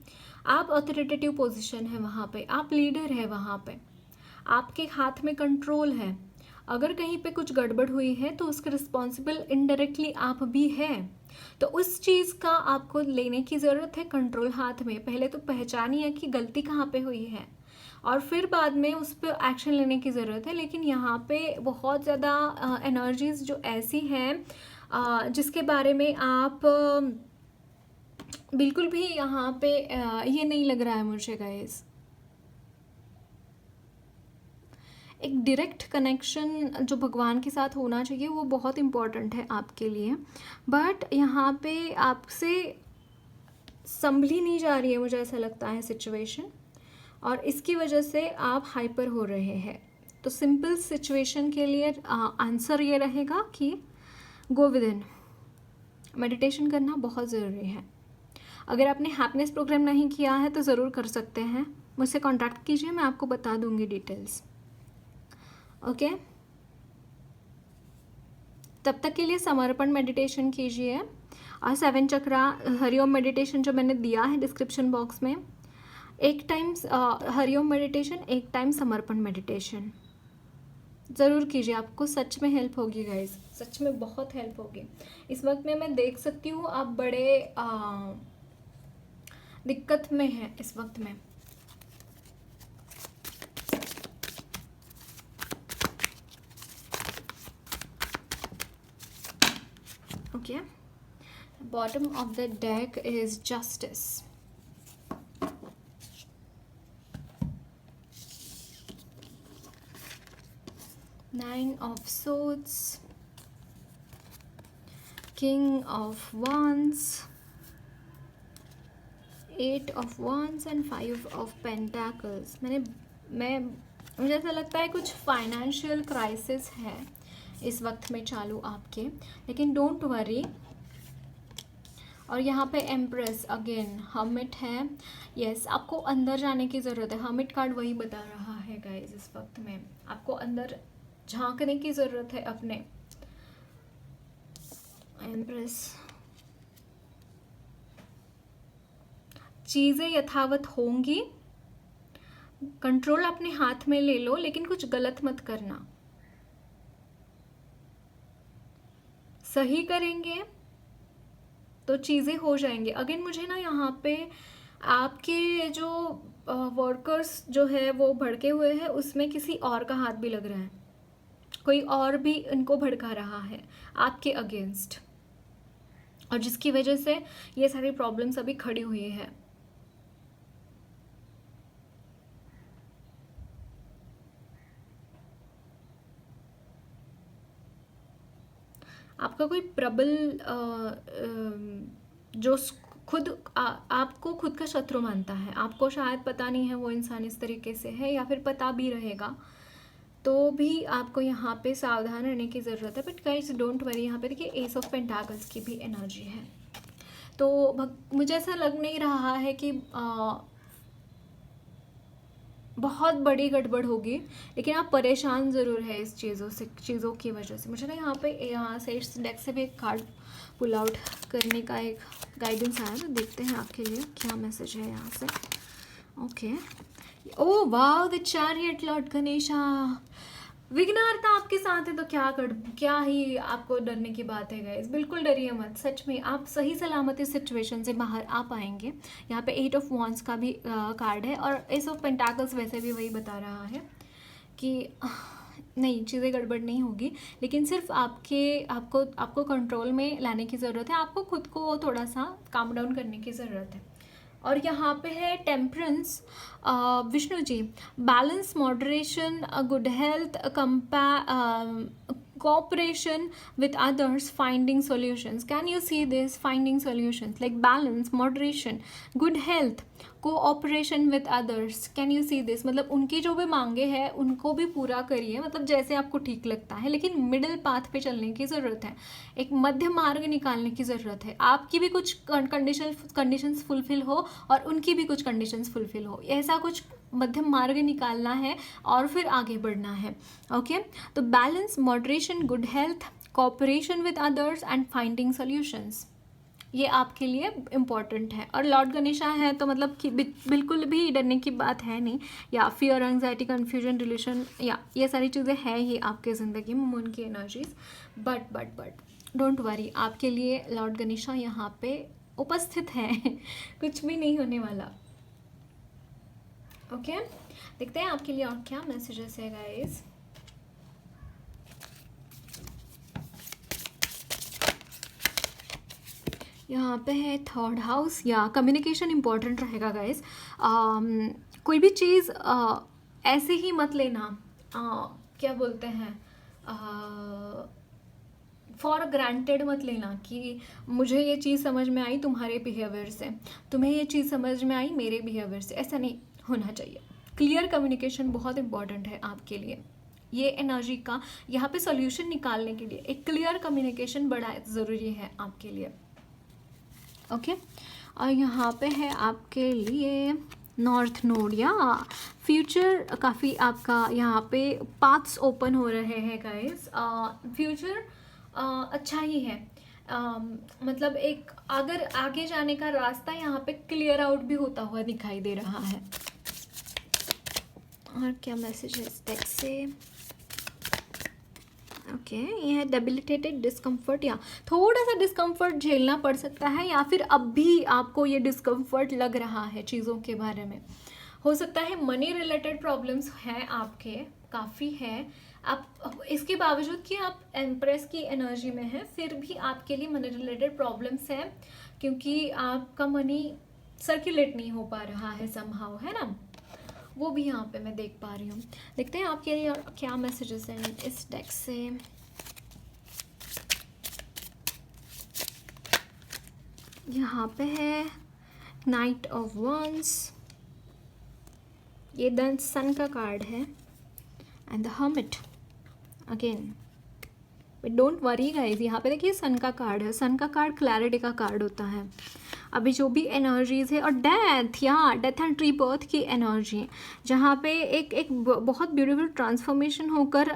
आप ऑथोरिटेटिव पोजीशन है वहाँ पे, आप लीडर है वहाँ पे, आपके हाथ में कंट्रोल है, अगर कहीं पे कुछ गड़बड़ हुई है तो उसका रिस्पॉन्सिबल इनडायरेक्टली आप भी हैं। तो उस चीज़ का आपको लेने की ज़रूरत है कंट्रोल हाथ में। पहले तो पहचानिए कि गलती कहाँ पे हुई है और फिर बाद में उस पर एक्शन लेने की ज़रूरत है। लेकिन यहाँ पे बहुत ज़्यादा एनर्जीज जो ऐसी हैं जिसके बारे में आप बिल्कुल भी यहाँ पे ये नहीं लग रहा है मुझे गाइस। एक डायरेक्ट कनेक्शन जो भगवान के साथ होना चाहिए वो बहुत इम्पॉर्टेंट है आपके लिए, बट यहाँ पे आपसे संभली नहीं जा रही है मुझे ऐसा लगता है सिचुएशन, और इसकी वजह से आप हाइपर हो रहे हैं। तो सिंपल सिचुएशन के लिए आंसर ये रहेगा कि गो विद इन, मेडिटेशन करना बहुत ज़रूरी है। अगर आपने हैप्पीनेस प्रोग्राम नहीं किया है तो ज़रूर कर सकते हैं, मुझसे कॉन्टैक्ट कीजिए, मैं आपको बता दूंगी डिटेल्स। ओके तब तक के लिए समर्पण मेडिटेशन कीजिए और 7 चक्रा हरिओम मेडिटेशन जो मैंने दिया है डिस्क्रिप्शन बॉक्स में, एक टाइम हरिओम मेडिटेशन, एक टाइम समर्पण मेडिटेशन ज़रूर कीजिए, आपको सच में हेल्प होगी गाइज, सच में बहुत हेल्प होगी। इस वक्त में मैं देख सकती हूँ आप बड़े दिक्कत में हैं इस वक्त में। Okay, bottom of the deck is justice. Nine of swords, king of wands, 8 of wands and 5 of pentacles। मुझे ऐसा लगता है कुछ फाइनेंशियल क्राइसिस है इस वक्त में चालू आपके, लेकिन डोंट वरी। और यहाँ पे एम्प्रेस अगेन, हर्मिट है। यस, आपको अंदर जाने की ज़रूरत है, हर्मिट कार्ड वही बता रहा है गाइज। इस वक्त में आपको अंदर झांकने की ज़रूरत है अपने। एम्प्रेस, चीज़ें यथावत होंगी, कंट्रोल अपने हाथ में ले लो, लेकिन कुछ गलत मत करना, सही करेंगे तो चीज़ें हो जाएंगी। अगेन मुझे ना यहाँ पे आपके जो वर्कर्स जो है वो भड़के हुए हैं, उसमें किसी और का हाथ भी लग रहा है, कोई और भी इनको भड़का रहा है आपके अगेंस्ट, और जिसकी वजह से ये सारी प्रॉब्लम्स अभी खड़ी हुई है। आपका कोई प्रबल जो खुद आपको खुद का शत्रु मानता है, आपको शायद पता नहीं है वो इंसान इस तरीके से है, या फिर पता भी रहेगा तो भी आपको यहाँ पे सावधान रहने की ज़रूरत है। बट गाइस डोंट वरी, यहाँ पे देखिए एस ऑफ पेंटाकल्स की भी एनर्जी है, तो मुझे ऐसा लग नहीं रहा है कि बहुत बड़ी गड़बड़ होगी, लेकिन आप परेशान ज़रूर है इस चीज़ों की वजह से। मुझे ना यहाँ से इस डेक से भी एक कार्ड पुल आउट करने का एक गाइडेंस आया, तो देखते हैं आपके लिए क्या मैसेज है यहाँ से। Okay, oh wow, the chariot lord Ganesha, विघ्नहर्ता आपके साथ है तो क्या ही आपको डरने की बात है गाइस, बिल्कुल डरिए मत, सच में आप सही सलामत इस सिचुएशन से बाहर आ पाएंगे। यहाँ पे 8 ऑफ वॉन्ड्स का भी कार्ड है और एस ऑफ पेंटाकल्स वैसे भी वही बता रहा है कि नहीं, चीज़ें गड़बड़ नहीं होगी, लेकिन सिर्फ आपको कंट्रोल में लाने की ज़रूरत है, आपको खुद को थोड़ा सा काम डाउन करने की ज़रूरत है। और यहाँ पे है temperance, Vishnu ji, balance, moderation, good health, cooperation with others, finding solutions. Can you see this? Finding solutions like balance, moderation, good health, cooperation with others. Can you see this? मतलब उनकी जो भी मांगे हैं उनको भी पूरा करिए, मतलब जैसे आपको ठीक लगता है, लेकिन मिडिल पाथ पे चलने की ज़रूरत है, एक मध्य मार्ग निकालने की ज़रूरत है। आपकी भी कुछ कंडीशंस फुलफिल हो और उनकी भी कुछ कंडीशंस फुलफिल हो, ऐसा कुछ मध्यम मार्ग निकालना है और फिर आगे बढ़ना है। ओके, तो balance, moderation, good health, cooperation with others and finding solutions, ये आपके लिए इम्पॉर्टेंट है। और लॉर्ड गणेशा है तो मतलब कि बिल्कुल भी डरने की बात है नहीं, या फियर, एंग्जाइटी, कन्फ्यूजन, रिलेशन, या ये सारी चीज़ें हैं ही आपके ज़िंदगी में, मून की एनर्जीज। बट डोंट वरी, आपके लिए लॉर्ड गणेशा यहाँ पे उपस्थित है कुछ भी नहीं होने वाला। ओके, देखते हैं आपके लिए और क्या मैसेजेस है गाइस। यहाँ पे है थर्ड हाउस, या कम्युनिकेशन इम्पॉर्टेंट रहेगा गाइस। कोई भी चीज़ ऐसे ही मत लेना, क्या बोलते हैं, फॉर ग्रांटेड मत लेना कि मुझे ये चीज़ समझ में आई तुम्हारे बिहेवियर से, तुम्हें ये चीज़ समझ में आई मेरे बिहेवियर से, ऐसा नहीं होना चाहिए। क्लियर कम्युनिकेशन बहुत इंपॉर्टेंट है आपके लिए। ये एनर्जी का यहाँ पे सॉल्यूशन निकालने के लिए एक क्लियर कम्युनिकेशन बड़ा ज़रूरी है आपके लिए। ओके, और यहाँ पे है आपके लिए नॉर्थ नोड, या फ्यूचर काफ़ी आपका यहाँ पे पाथ्स ओपन हो रहे हैं गाइस। फ्यूचर अच्छा ही है, मतलब एक अगर आगे जाने का रास्ता यहाँ पे क्लियर आउट भी होता हुआ दिखाई दे रहा है। और क्या मैसेज है इस डेक से? ओके, ये है डेबिलिटेटेड डिस्कम्फर्ट, या थोड़ा सा डिस्कम्फर्ट झेलना पड़ सकता है, या फिर अब भी आपको ये डिस्कम्फर्ट लग रहा है चीज़ों के बारे में। हो सकता है मनी रिलेटेड प्रॉब्लम्स हैं आपके, काफ़ी है। आप इसके बावजूद कि आप एम्प्रेस की एनर्जी में हैं, फिर भी आपके लिए मनी रिलेटेड प्रॉब्लम्स हैं, क्योंकि आपका मनी सर्कुलेट नहीं हो पा रहा है समहाउ, है ना, वो भी यहाँ पे मैं देख पा रही हूँ। देखते हैं आपके लिए और क्या मैसेजेस हैं इस डेक से। यहाँ पे है नाइट ऑफ वंस, ये द सन का कार्ड है, and the hermit again. But don't worry guys, यहाँ पे देखिए सन का कार्ड है, सन का कार्ड क्लैरिटी का कार्ड होता है। अभी जो भी एनर्जीज़ है, और डेथ, या डेथ एंड रीबर्थ की एनर्जी, जहाँ पे एक बहुत ब्यूटीफुल ट्रांसफॉर्मेशन होकर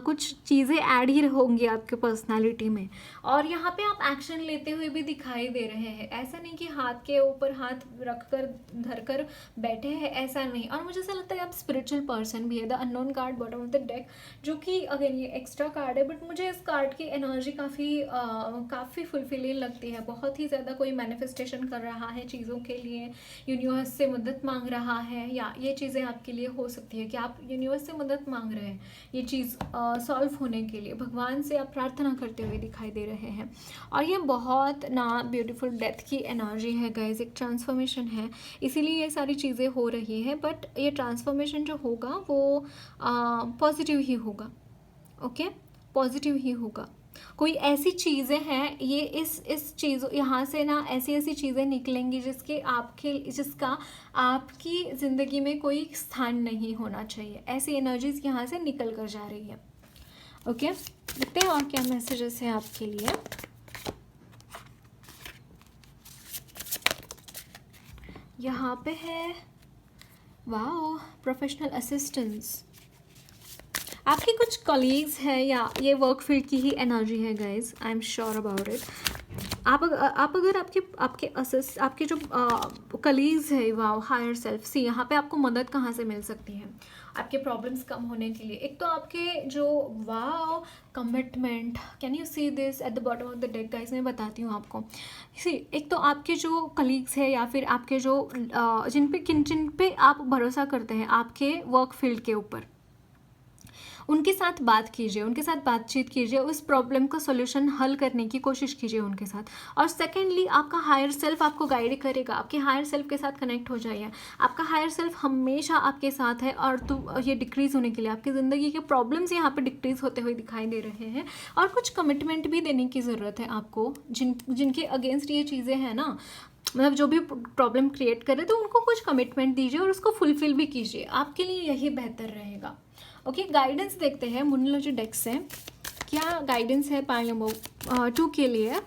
कुछ चीज़ें ऐड ही होंगी आपके पर्सनालिटी में। और यहाँ पे आप एक्शन लेते हुए भी दिखाई दे रहे हैं, ऐसा नहीं कि हाथ के ऊपर हाथ रख कर धर कर बैठे हैं, ऐसा नहीं। और मुझे ऐसा लगता है आप स्पिरिचुअल पर्सन भी है। The unknown card bottom of the deck, जो कि अगेन ये एक्स्ट्रा कार्ड है, बट मुझे इस कार्ड की एनर्जी काफ़ी फुलफिलिंग लगती है। बहुत ही ज़्यादा कोई मैनिफेस्टेशन कर रहा है चीज़ों के लिए, यूनिवर्स से मदद मांग रहा है, या ये चीज़ें आपके लिए हो सकती है कि आप यूनिवर्स से मदद मांग रहे हैं ये चीज़ सॉल्व होने के लिए, भगवान से आप प्रार्थना करते हुए दिखाई दे रहे हैं। और ये बहुत ना ब्यूटीफुल डेथ की एनर्जी है गाइस, एक ट्रांसफॉर्मेशन है, इसीलिए ये सारी चीज़ें हो रही है। बट ये ट्रांसफॉर्मेशन जो होगा वो पॉजिटिव ही होगा। ओके, पॉजिटिव ही होगा। कोई ऐसी चीज़ें हैं, ये इस चीज़ों यहाँ से ना ऐसी चीज़ें निकलेंगी जिसका आपकी ज़िंदगी में कोई स्थान नहीं होना चाहिए। ऐसी एनर्जीज यहाँ से निकल कर जा रही है। ओके, देखते हैं और क्या मैसेजेस हैं आपके लिए। यहाँ पे है वाओ, प्रोफेशनल असिस्टेंस, आपके कुछ कलीग्स हैं, या ये वर्क फील्ड की ही एनर्जी है guys, I am sure about it. आप अगर आपके जो कलीग्स है, वाओ हायर सेल्फ, सी यहाँ पे आपको मदद कहाँ से मिल सकती है आपके प्रॉब्लम्स कम होने के लिए? एक तो आपके जो wow commitment, can you see this at the bottom of the deck guys, मैं बताती हूँ आपको। सी एक तो आपके जो कलीग्स है या फिर आपके जो जिन पे आप भरोसा करते हैं आपके वर्क फील्ड के ऊपर, उनके साथ बात कीजिए, उनके साथ बातचीत कीजिए, उस प्रॉब्लम का सॉल्यूशन हल करने की कोशिश कीजिए उनके साथ। और सेकेंडली आपका हायर सेल्फ आपको गाइड करेगा, आपके हायर सेल्फ के साथ कनेक्ट हो जाइए। आपका हायर सेल्फ हमेशा आपके साथ है और तो ये डिक्रीज़ होने के लिए, आपकी ज़िंदगी के प्रॉब्लम्स यहाँ पे डिक्रीज़ होते हुए दिखाई दे रहे हैं। और कुछ कमिटमेंट भी देने की ज़रूरत है आपको, जिनके अगेंस्ट ये चीज़ें हैं ना, मतलब जो भी प्रॉब्लम क्रिएट करे तो उनको कुछ कमिटमेंट दीजिए और उसको फुलफिल भी कीजिए, आपके लिए यही बेहतर रहेगा। ओके, गाइडेंस देखते हैं मूनोलॉजी डेक से क्या गाइडेंस है पाइल नंबर 2 के लिए।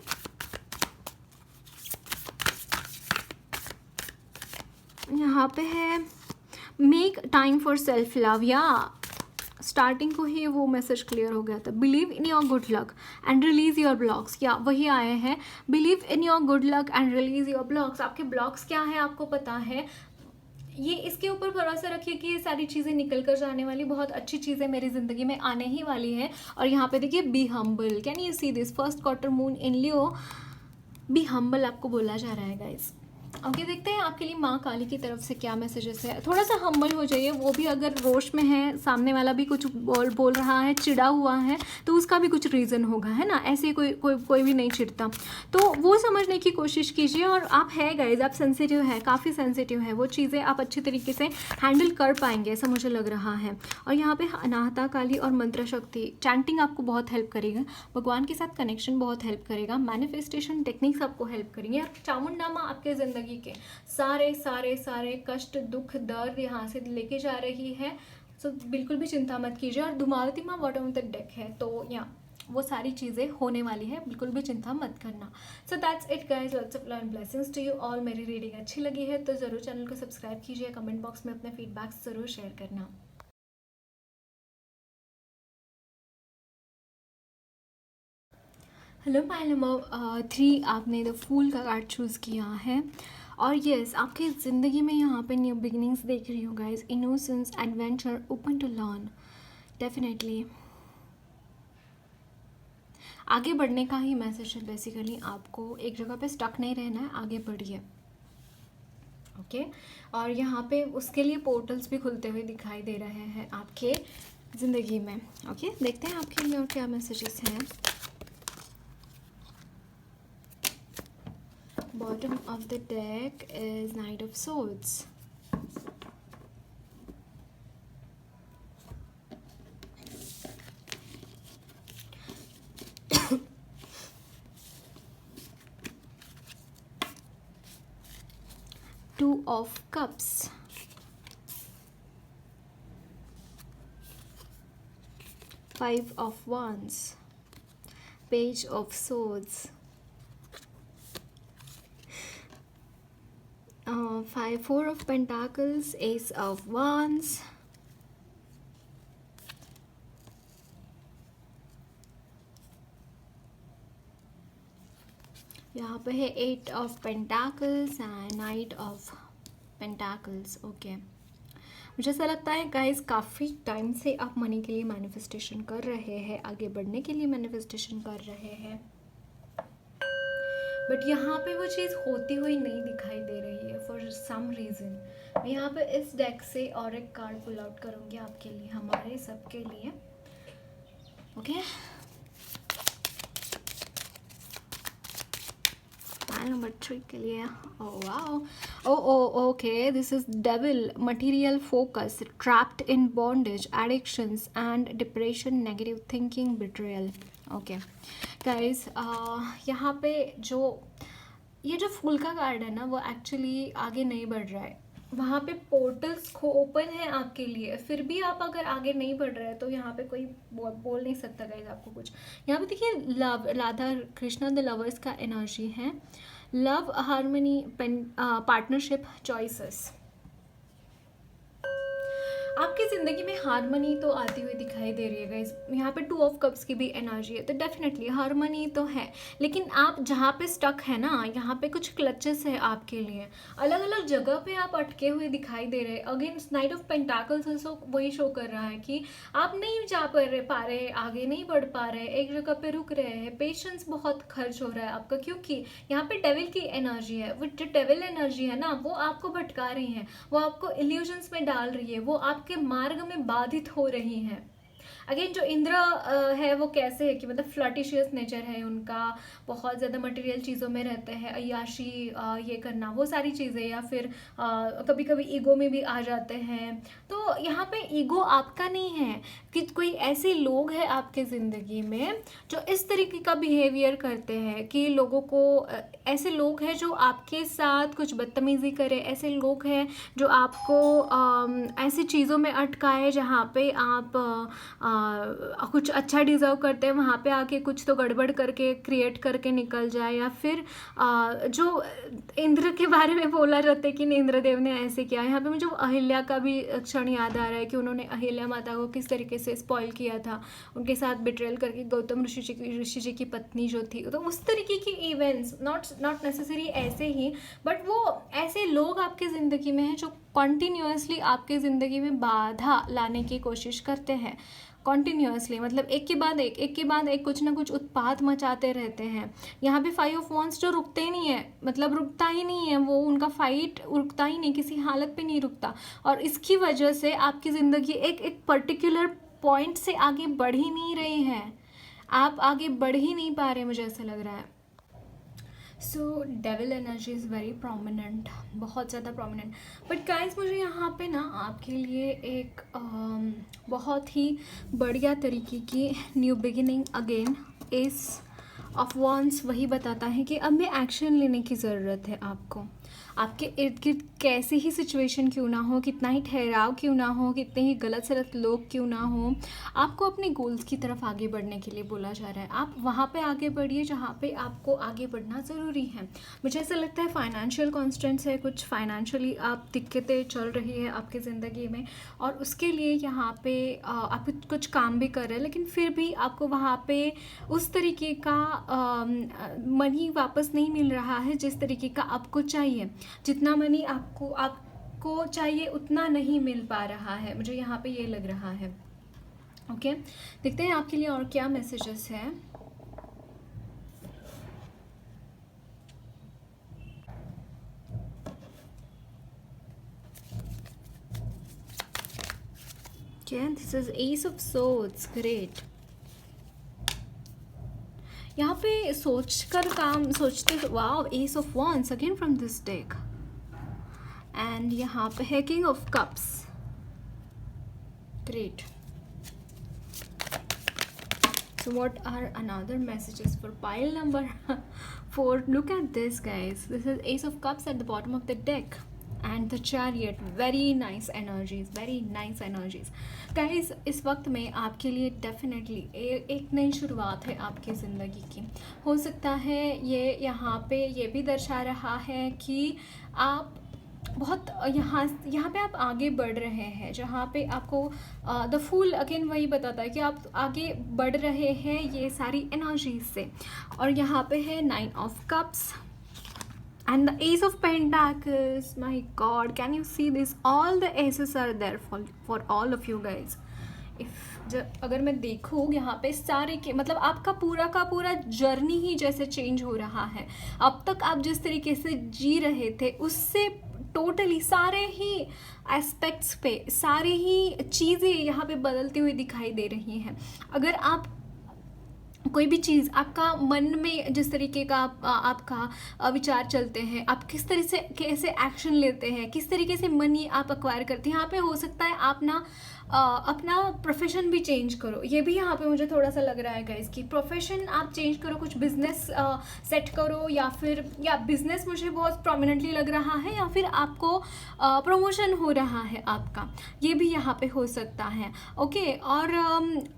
यहाँ पे है make time for self love, या स्टार्टिंग को ही वो मैसेज क्लियर हो गया था। Believe in your good luck and release your blocks, या वही आए हैं, believe in your good luck and release your blocks. आपके ब्लॉक्स क्या है आपको पता है, ये इसके ऊपर भरोसा रखिए कि ये सारी चीज़ें निकल कर जाने वाली, बहुत अच्छी चीज़ें मेरी ज़िंदगी में आने ही वाली है। और यहाँ पे देखिए be humble, can you see this, first quarter moon in Leo, be humble आपको बोला जा रहा है गाइस। ओके, देखते हैं आपके लिए माँ काली की तरफ से क्या मैसेजेस है। थोड़ा सा हम्बल हो जाइए, वो भी अगर रोश में है, सामने वाला भी कुछ बोल रहा है, चिढ़ा हुआ है, तो उसका भी कुछ रीज़न होगा, है ना। ऐसे कोई भी नहीं चिढ़ता, तो वो समझने की कोशिश कीजिए। और आप है गाइज, आप सेंसिटिव है, काफ़ी सेंसिटिव है, वो चीज़ें आप अच्छी तरीके से हैंडल कर पाएंगे, ऐसा मुझे लग रहा है। और यहाँ पे अनाहता काली और मंत्र शक्ति चैंटिंग आपको बहुत हेल्प करेगा, भगवान के साथ कनेक्शन बहुत हेल्प करेगा, मैनिफेस्टेशन टेक्निक्स आपको हेल्प करेंगे। और चामुंडा माँ आपके ज़िंदगी के सारे कष्ट दुख दर्द यहाँ से लेके जा रही है, सो बिल्कुल भी चिंता मत कीजिए। और धुमावती माँ बॉटम ऑफ द डेक है, तो यहाँ वो सारी चीज़ें होने वाली है, बिल्कुल भी चिंता मत करना। So that's it guys, lots of love and blessings to you all. मेरी रीडिंग अच्छी लगी है तो ज़रूर चैनल को सब्सक्राइब कीजिए, कमेंट बॉक्स में अपने फीडबैक्स ज़रूर शेयर करना। हेलो पाइल नंबर 3, आपने द फूल का कार्ड चूज़ किया है। और येस, आपकी ज़िंदगी में यहाँ पे न्यू बिगिनिंग्स देख रही हूँ guys, innocence, adventure, open to learn, definitely आगे बढ़ने का ही मैसेज है। बेसिकली आपको एक जगह पे स्टक नहीं रहना है, आगे बढ़िए। ओके, और यहाँ पे उसके लिए पोर्टल्स भी खुलते हुए दिखाई दे रहे हैं आपके ज़िंदगी में। ओके, देखते हैं आपके लिए और क्या मैसेजेस हैं। Bottom of the deck is Knight of Swords. Two of Cups. Five of Wands. Page of Swords. 4 of Pentacles, Ace of Wands, यहाँ पे है 8 of Pentacles and Knight of Pentacles। Okay, मुझे ऐसा लगता है गाइज काफ़ी time से आप मनी के लिए मैनिफेस्टेशन कर रहे हैं, आगे बढ़ने के लिए मैनिफेस्टेशन कर रहे हैं, बट यहाँ पे वो चीज़ होती हुई नहीं दिखाई दे रही है फॉर सम रीज़न। मैं यहाँ पे इस डेक से और एक कार्ड पुल आउट करूँगी आपके लिए, हमारे सबके लिए। ओके, नंबर 3 के लिए। Oh wow, okay, this is devil, material focus, trapped in bondage, addictions and depression, negative thinking, betrayal. Okay guys, यहाँ पे ये जो फूल का कार्ड है ना, वो एक्चुअली आगे नहीं बढ़ रहा है, वहाँ पे पोर्टल्स ओपन है आपके लिए, फिर भी आप अगर आगे नहीं बढ़ रहे हैं तो यहाँ पे कोई बोल नहीं सकता गाइज आपको कुछ। यहाँ पे देखिए love, Radha Krishna the lovers का एनर्जी है, लव, हार्मनी, पार्टनरशिप, चॉइसेस। आपकी ज़िंदगी में हारमनी तो आती हुई दिखाई दे रही है गाइस। यहाँ पे 2 ऑफ कप्स की भी एनर्जी है, तो डेफिनेटली हारमनी तो है। लेकिन आप जहाँ पे स्टक है ना, यहाँ पे कुछ क्लचेस है आपके लिए, अलग अलग जगह पे आप अटके हुए दिखाई दे रहे हैं। Again night of pentacles also वही शो कर रहा है कि आप नहीं जा पा रहे, आगे नहीं बढ़ पा रहे, एक जगह पे रुक रहे हैं, पेशेंस बहुत खर्च हो रहा है आपका, क्योंकि यहाँ पे डेविल की एनर्जी है। वो जो डेविल एनर्जी है ना, वो आपको भटका रही है, वो आपको इल्यूजन्स में डाल रही है, वो आपके मार्ग में बाधित हो रही हैं। अगेन जो इंद्र है वो कैसे है कि मतलब फ्लर्टिशियस नेचर है उनका, बहुत ज़्यादा मटेरियल चीज़ों में रहते हैं, अय्याशी ये करना, वो सारी चीज़ें, या फिर कभी कभी ईगो में भी आ जाते हैं। तो यहाँ पे ईगो आपका नहीं है, कि कोई ऐसे लोग हैं आपके ज़िंदगी में जो इस तरीके का बिहेवियर करते हैं कि लोगों को ऐसे लोग हैं जो आपके साथ कुछ बदतमीज़ी करे, ऐसे लोग हैं जो आपको ऐसी चीज़ों में अटकाए जहाँ पे आप कुछ अच्छा डिज़र्व करते हैं, वहाँ पे आके कुछ तो गड़बड़ करके क्रिएट करके निकल जाए। या फिर जो इंद्र के बारे में बोला जाता है कि इंद्रदेव ने ऐसे किया, यहाँ पे मुझे अहिल्या का भी क्षण याद आ रहा है कि उन्होंने अहिल्या माता को किस तरीके से स्पॉइल किया था, उनके साथ बिट्रेल करके गौतम ऋषि जी की पत्नी जो थी। तो उस तरीके की इवेंट्स, नॉट नेसेसरी ऐसे ही, बट वो ऐसे लोग आपकी ज़िंदगी में हैं जो कॉन्टीन्यूसली आपकी ज़िंदगी में बाधा लाने की कोशिश करते हैं। कॉन्टीन्यूसली मतलब एक के बाद एक कुछ ना कुछ उत्पात मचाते रहते हैं। यहाँ पे 5 ऑफ वॉन्ड्स जो रुकते ही नहीं है, मतलब रुकता ही नहीं है, वो उनका फाइट रुकता ही नहीं, किसी हालत पे नहीं रुकता। और इसकी वजह से आपकी ज़िंदगी एक पर्टिकुलर पॉइंट से आगे बढ़ ही नहीं रही है, आप आगे बढ़ ही नहीं पा रहे, मुझे ऐसा लग रहा है। So devil energy is very prominent, बहुत ज़्यादा प्रोमिनेंट। बट गाइस मुझे यहाँ पे ना आपके लिए एक बहुत ही बढ़िया तरीके की new beginning, again S of wands वही बताता है कि अब में एक्शन लेने की ज़रूरत है आपको। आपके इर्द गिर्द कैसी ही सिचुएशन क्यों ना हो, कितना ही ठहराव क्यों ना हो, कितने ही गलत सलत लोग क्यों ना हो, आपको अपने गोल्स की तरफ आगे बढ़ने के लिए बोला जा रहा है। आप वहाँ पे आगे बढ़िए जहाँ पे आपको आगे बढ़ना ज़रूरी है। मुझे ऐसा लगता है फाइनेंशियल कॉन्स्टेंट्स है, कुछ फाइनेंशियली आप दिक्कतें चल रही है आपकी ज़िंदगी में, और उसके लिए यहाँ पे आप कुछ काम भी कर रहे हैं, लेकिन फिर भी आपको वहाँ पे उस तरीके का मनी वापस नहीं मिल रहा है जिस तरीके का आपको चाहिए। जितना मनी आपको चाहिए उतना नहीं मिल पा रहा है, मुझे यहाँ पे ये लग रहा है। ओके, देखते हैं आपके लिए और क्या मैसेजेस है। This is ace of swords, great. यहाँ पे सोचते, wow, ace of wands again from this deck. And यहाँ पे है king of cups, great. So what are another messages for pile number 4? Look at this guys, this is ace of cups at the bottom of the deck and the chariot. Very nice energies, very nice energies guys। इस वक्त में आपके लिए definitely एक नई शुरुआत है आपकी ज़िंदगी की। हो सकता है ये यहाँ पे ये भी दर्शा रहा है कि आप बहुत यहाँ पे आप आगे बढ़ रहे हैं, जहाँ पे आपको द फूल अगेन वही बताता है कि आप आगे बढ़ रहे हैं ये सारी एनर्जीज से। और यहाँ पे है 9 of cups and the ace of pentacles. My god, can you see this? All the aces are there for all of you guys. अगर मैं देखूँ यहाँ पे सारे के मतलब आपका पूरा का पूरा जर्नी ही जैसे चेंज हो रहा है। अब तक आप जिस तरीके से जी रहे थे उससे टोटली सारे ही एस्पेक्ट्स पे सारी ही चीज़ें यहाँ पे बदलती हुई दिखाई दे रही हैं। अगर आप कोई भी चीज़ आपका मन में जिस तरीके का आपका विचार चलते हैं, आप किस तरह से कैसे एक्शन लेते हैं, किस तरीके से मनी आप एक्वायर करते हैं, यहाँ पे हो सकता है आप ना अपना प्रोफेशन भी चेंज करो। ये भी यहाँ पे मुझे थोड़ा सा लग रहा है गाइस कि प्रोफेशन आप चेंज करो, कुछ बिजनेस सेट करो, या बिजनेस मुझे बहुत प्रोमिनेंटली लग रहा है, या फिर आपको प्रमोशन हो रहा है आपका, ये भी यहाँ पे हो सकता है। ओके, और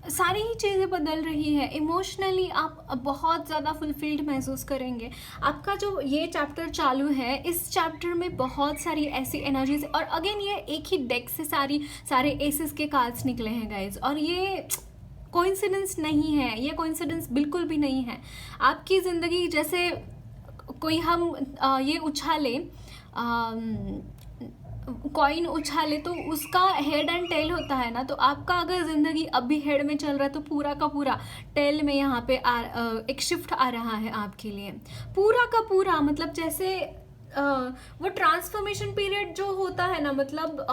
सारी ही चीज़ें बदल रही है। इमोशनली आप बहुत ज़्यादा फुलफिल्ड महसूस करेंगे। आपका जो ये चैप्टर चालू है, इस चैप्टर में बहुत सारी ऐसी एनर्जीज, और अगेन ये एक ही डेक से सारे एसेस के कार्ड्स निकले हैं गाइज, और ये कोइंसिडेंस नहीं है, ये कोइंसिडेंस बिल्कुल भी नहीं है। आपकी ज़िंदगी जैसे कोई हम ये उछाले कॉइन उछाले तो उसका हेड एंड टेल होता है ना, तो आपका अगर ज़िंदगी अभी हेड में चल रहा है तो पूरा का पूरा टेल में यहाँ पे एक शिफ्ट आ रहा है आपके लिए, पूरा का पूरा। मतलब जैसे वो ट्रांसफॉर्मेशन पीरियड जो होता है ना, मतलब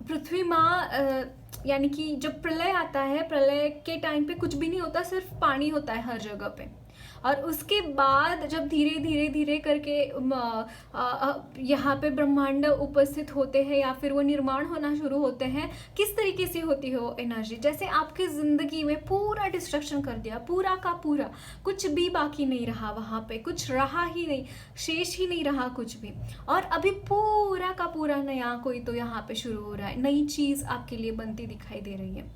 पृथ्वी माँ यानी कि जब प्रलय आता है, प्रलय के टाइम पे कुछ भी नहीं होता, सिर्फ पानी होता है हर जगह पे, और उसके बाद जब धीरे धीरे धीरे करके यहाँ पे ब्रह्मांड उपस्थित होते हैं या फिर वो निर्माण होना शुरू होते हैं, किस तरीके से होती है वो एनर्जी, जैसे आपकी ज़िंदगी में पूरा डिस्ट्रक्शन कर दिया, पूरा का पूरा, कुछ भी बाकी नहीं रहा वहाँ पे, कुछ रहा ही नहीं, शेष ही नहीं रहा कुछ भी, और अभी पूरा का पूरा नया कोई तो यहाँ पे शुरू हो रहा है, नई चीज़ आपके लिए बनती दिखाई दे रही है,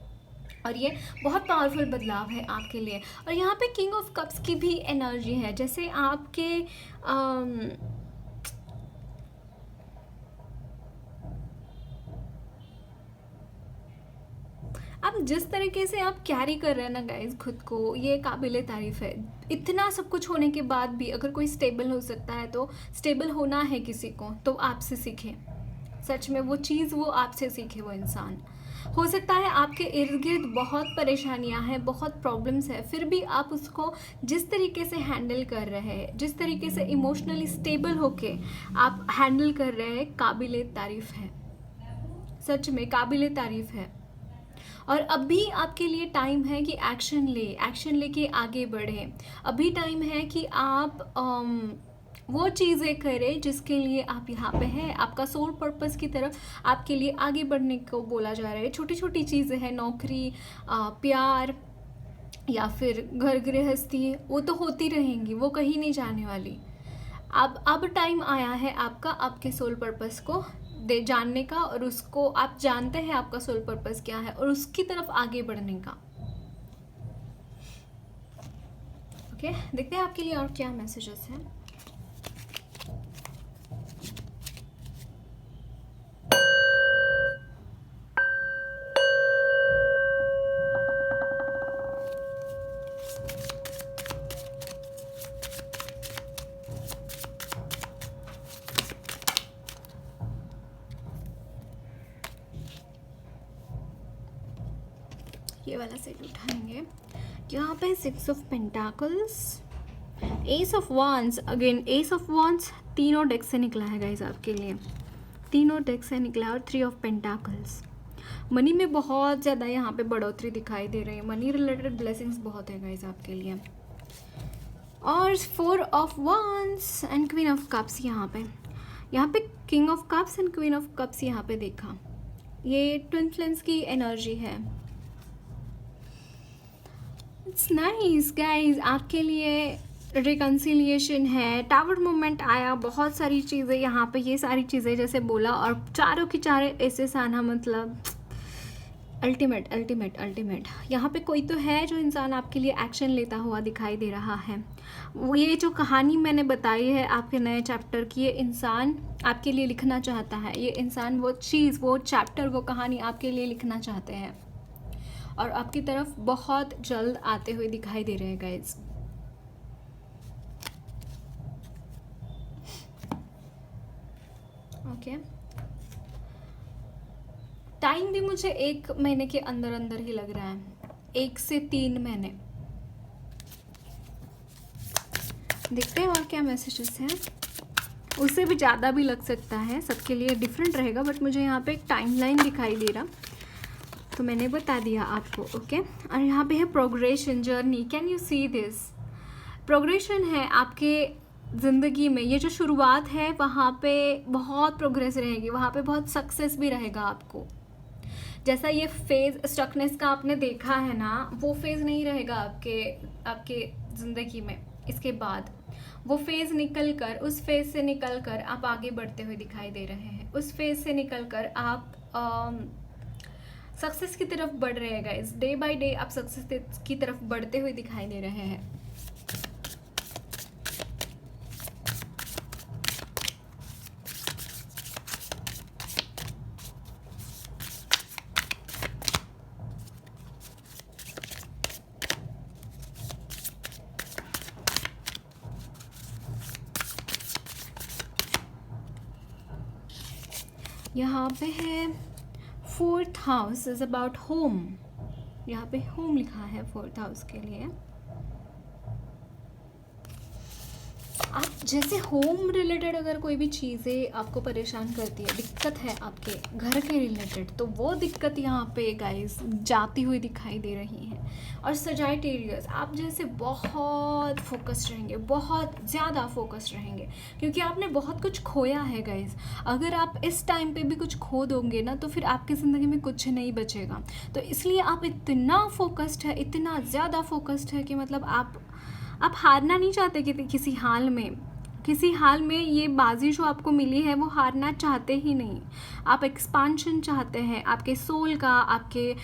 और ये बहुत पावरफुल बदलाव है आपके लिए। और यहाँ पे किंग ऑफ कप्स की भी एनर्जी है, जैसे आपके अब जिस तरीके से आप कैरी कर रहे हैं ना गाइज खुद को, ये काबिले तारीफ़ है। इतना सब कुछ होने के बाद भी अगर कोई स्टेबल हो सकता है, तो स्टेबल होना है किसी को तो आपसे सीखे, सच में वो चीज़ वो आपसे सीखे वो इंसान। हो सकता है आपके इर्द गिर्द बहुत परेशानियां हैं, बहुत प्रॉब्लम्स है, फिर भी आप उसको जिस तरीके से हैंडल कर रहे हैं, जिस तरीके से इमोशनली स्टेबल होके आप हैंडल कर रहे हैं, काबिले तारीफ़ है, सच में काबिले तारीफ़ है। और अभी आपके लिए टाइम है कि एक्शन लेके आगे बढ़ें। अभी टाइम है कि आप वो चीज़ें करें जिसके लिए आप यहाँ पे हैं, आपका सोल पर्पस की तरफ आपके लिए आगे बढ़ने को बोला जा रहा है। छोटी छोटी चीज़ें हैं, नौकरी, प्यार या फिर घर गृहस्थी, वो तो होती रहेंगी, वो कहीं नहीं जाने वाली। अब टाइम आया है आपका आपके सोल पर्पस को जानने का, और उसको आप जानते हैं आपका सोल पर्पस क्या है, और उसकी तरफ आगे बढ़ने का। ओके, देखते हैं आपके लिए और क्या मैसेजेस हैं। ये वाला सेट उठाएंगे। यहाँ पे 6 of pentacles, S of wands, again S of wands तीनों डेक से निकला है गाइज आपके लिए, तीनों डेक से निकला है, और 3 ऑफ पेंटाकल्स। मनी में बहुत ज़्यादा यहाँ पे बढ़ोतरी दिखाई दे रही है, मनी रिलेटेड ब्लेसिंग्स बहुत है गाइज आपके लिए, और 4 of wands and queen of cups. यहाँ पे king of cups and queen of cups यहाँ पे देखा, ये ट्विन फ्लेम्स की एनर्जी है। इट्स नाइस गाइज, आपके लिए रिकन्सिलिएशन है, टावर मूवमेंट आया, बहुत सारी चीज़ें यहाँ पे, ये सारी चीज़ें जैसे बोला, और चारों की चारों ऐसे आना, मतलब अल्टीमेट अल्टीमेट अल्टीमेट। यहाँ पे कोई तो है जो इंसान आपके लिए एक्शन लेता हुआ दिखाई दे रहा है। वो ये जो कहानी मैंने बताई है आपके नए चैप्टर की, ये इंसान आपके लिए लिखना चाहता है, ये इंसान वो चीज़, वो चैप्टर, वो कहानी आपके लिए लिखना चाहते हैं, और आपकी तरफ बहुत जल्द आते हुए दिखाई दे रहे हैं गाइज। ओके, टाइम भी मुझे 1 महीने के अंदर अंदर ही लग रहा है, 1 से 3 महीने। देखते हैं और क्या मैसेजेस हैं, उससे भी ज़्यादा भी लग सकता है, सबके लिए डिफरेंट रहेगा, बट मुझे यहाँ पे एक टाइमलाइन दिखाई दे रहा, तो मैंने बता दिया आपको। ओके, और यहाँ पे है progression, journey, can you see this? Progression है आपके ज़िंदगी में, ये जो शुरुआत है वहाँ पे बहुत प्रोग्रेस रहेगी, वहाँ पे बहुत सक्सेस भी रहेगा आपको। जैसा ये फेज़ स्टकनेस का आपने देखा है ना, वो फेज़ नहीं रहेगा आपके आपके ज़िंदगी में। इसके बाद वो फेज़ निकल कर, उस फेज़ से निकल कर आप आगे बढ़ते हुए दिखाई दे रहे हैं। उस फेज़ से निकल कर आप सक्सेस की तरफ बढ़ रहे हैं गाइस। डे बाय डे आप सक्सेस की तरफ बढ़ते हुए दिखाई दे रहे हैं। यहाँ पे है 4th house is about home. यहाँ पे होम लिखा है 4th हाउस के लिए। आप जैसे होम रिलेटेड अगर कोई भी चीज़ें आपको परेशान करती है, दिक्कत है आपके घर के रिलेटेड, तो वो दिक्कत यहाँ पे गाइस जाती हुई दिखाई दे रही है। और सजाइटेरियस आप जैसे बहुत फोकस्ड रहेंगे, बहुत ज़्यादा फोकस्ड रहेंगे, क्योंकि आपने बहुत कुछ खोया है गाइस। अगर आप इस टाइम पे भी कुछ खो दोगे ना, तो फिर आपकी ज़िंदगी में कुछ नहीं बचेगा। तो इसलिए आप इतना फोकस्ड है, इतना ज़्यादा फोकस्ड है कि मतलब आप हारना नहीं चाहते कि किसी हाल में ये बाजी जो आपको मिली है वो हारना चाहते ही नहीं। आप एक्सपांशन चाहते हैं, आपके सोल का, आपके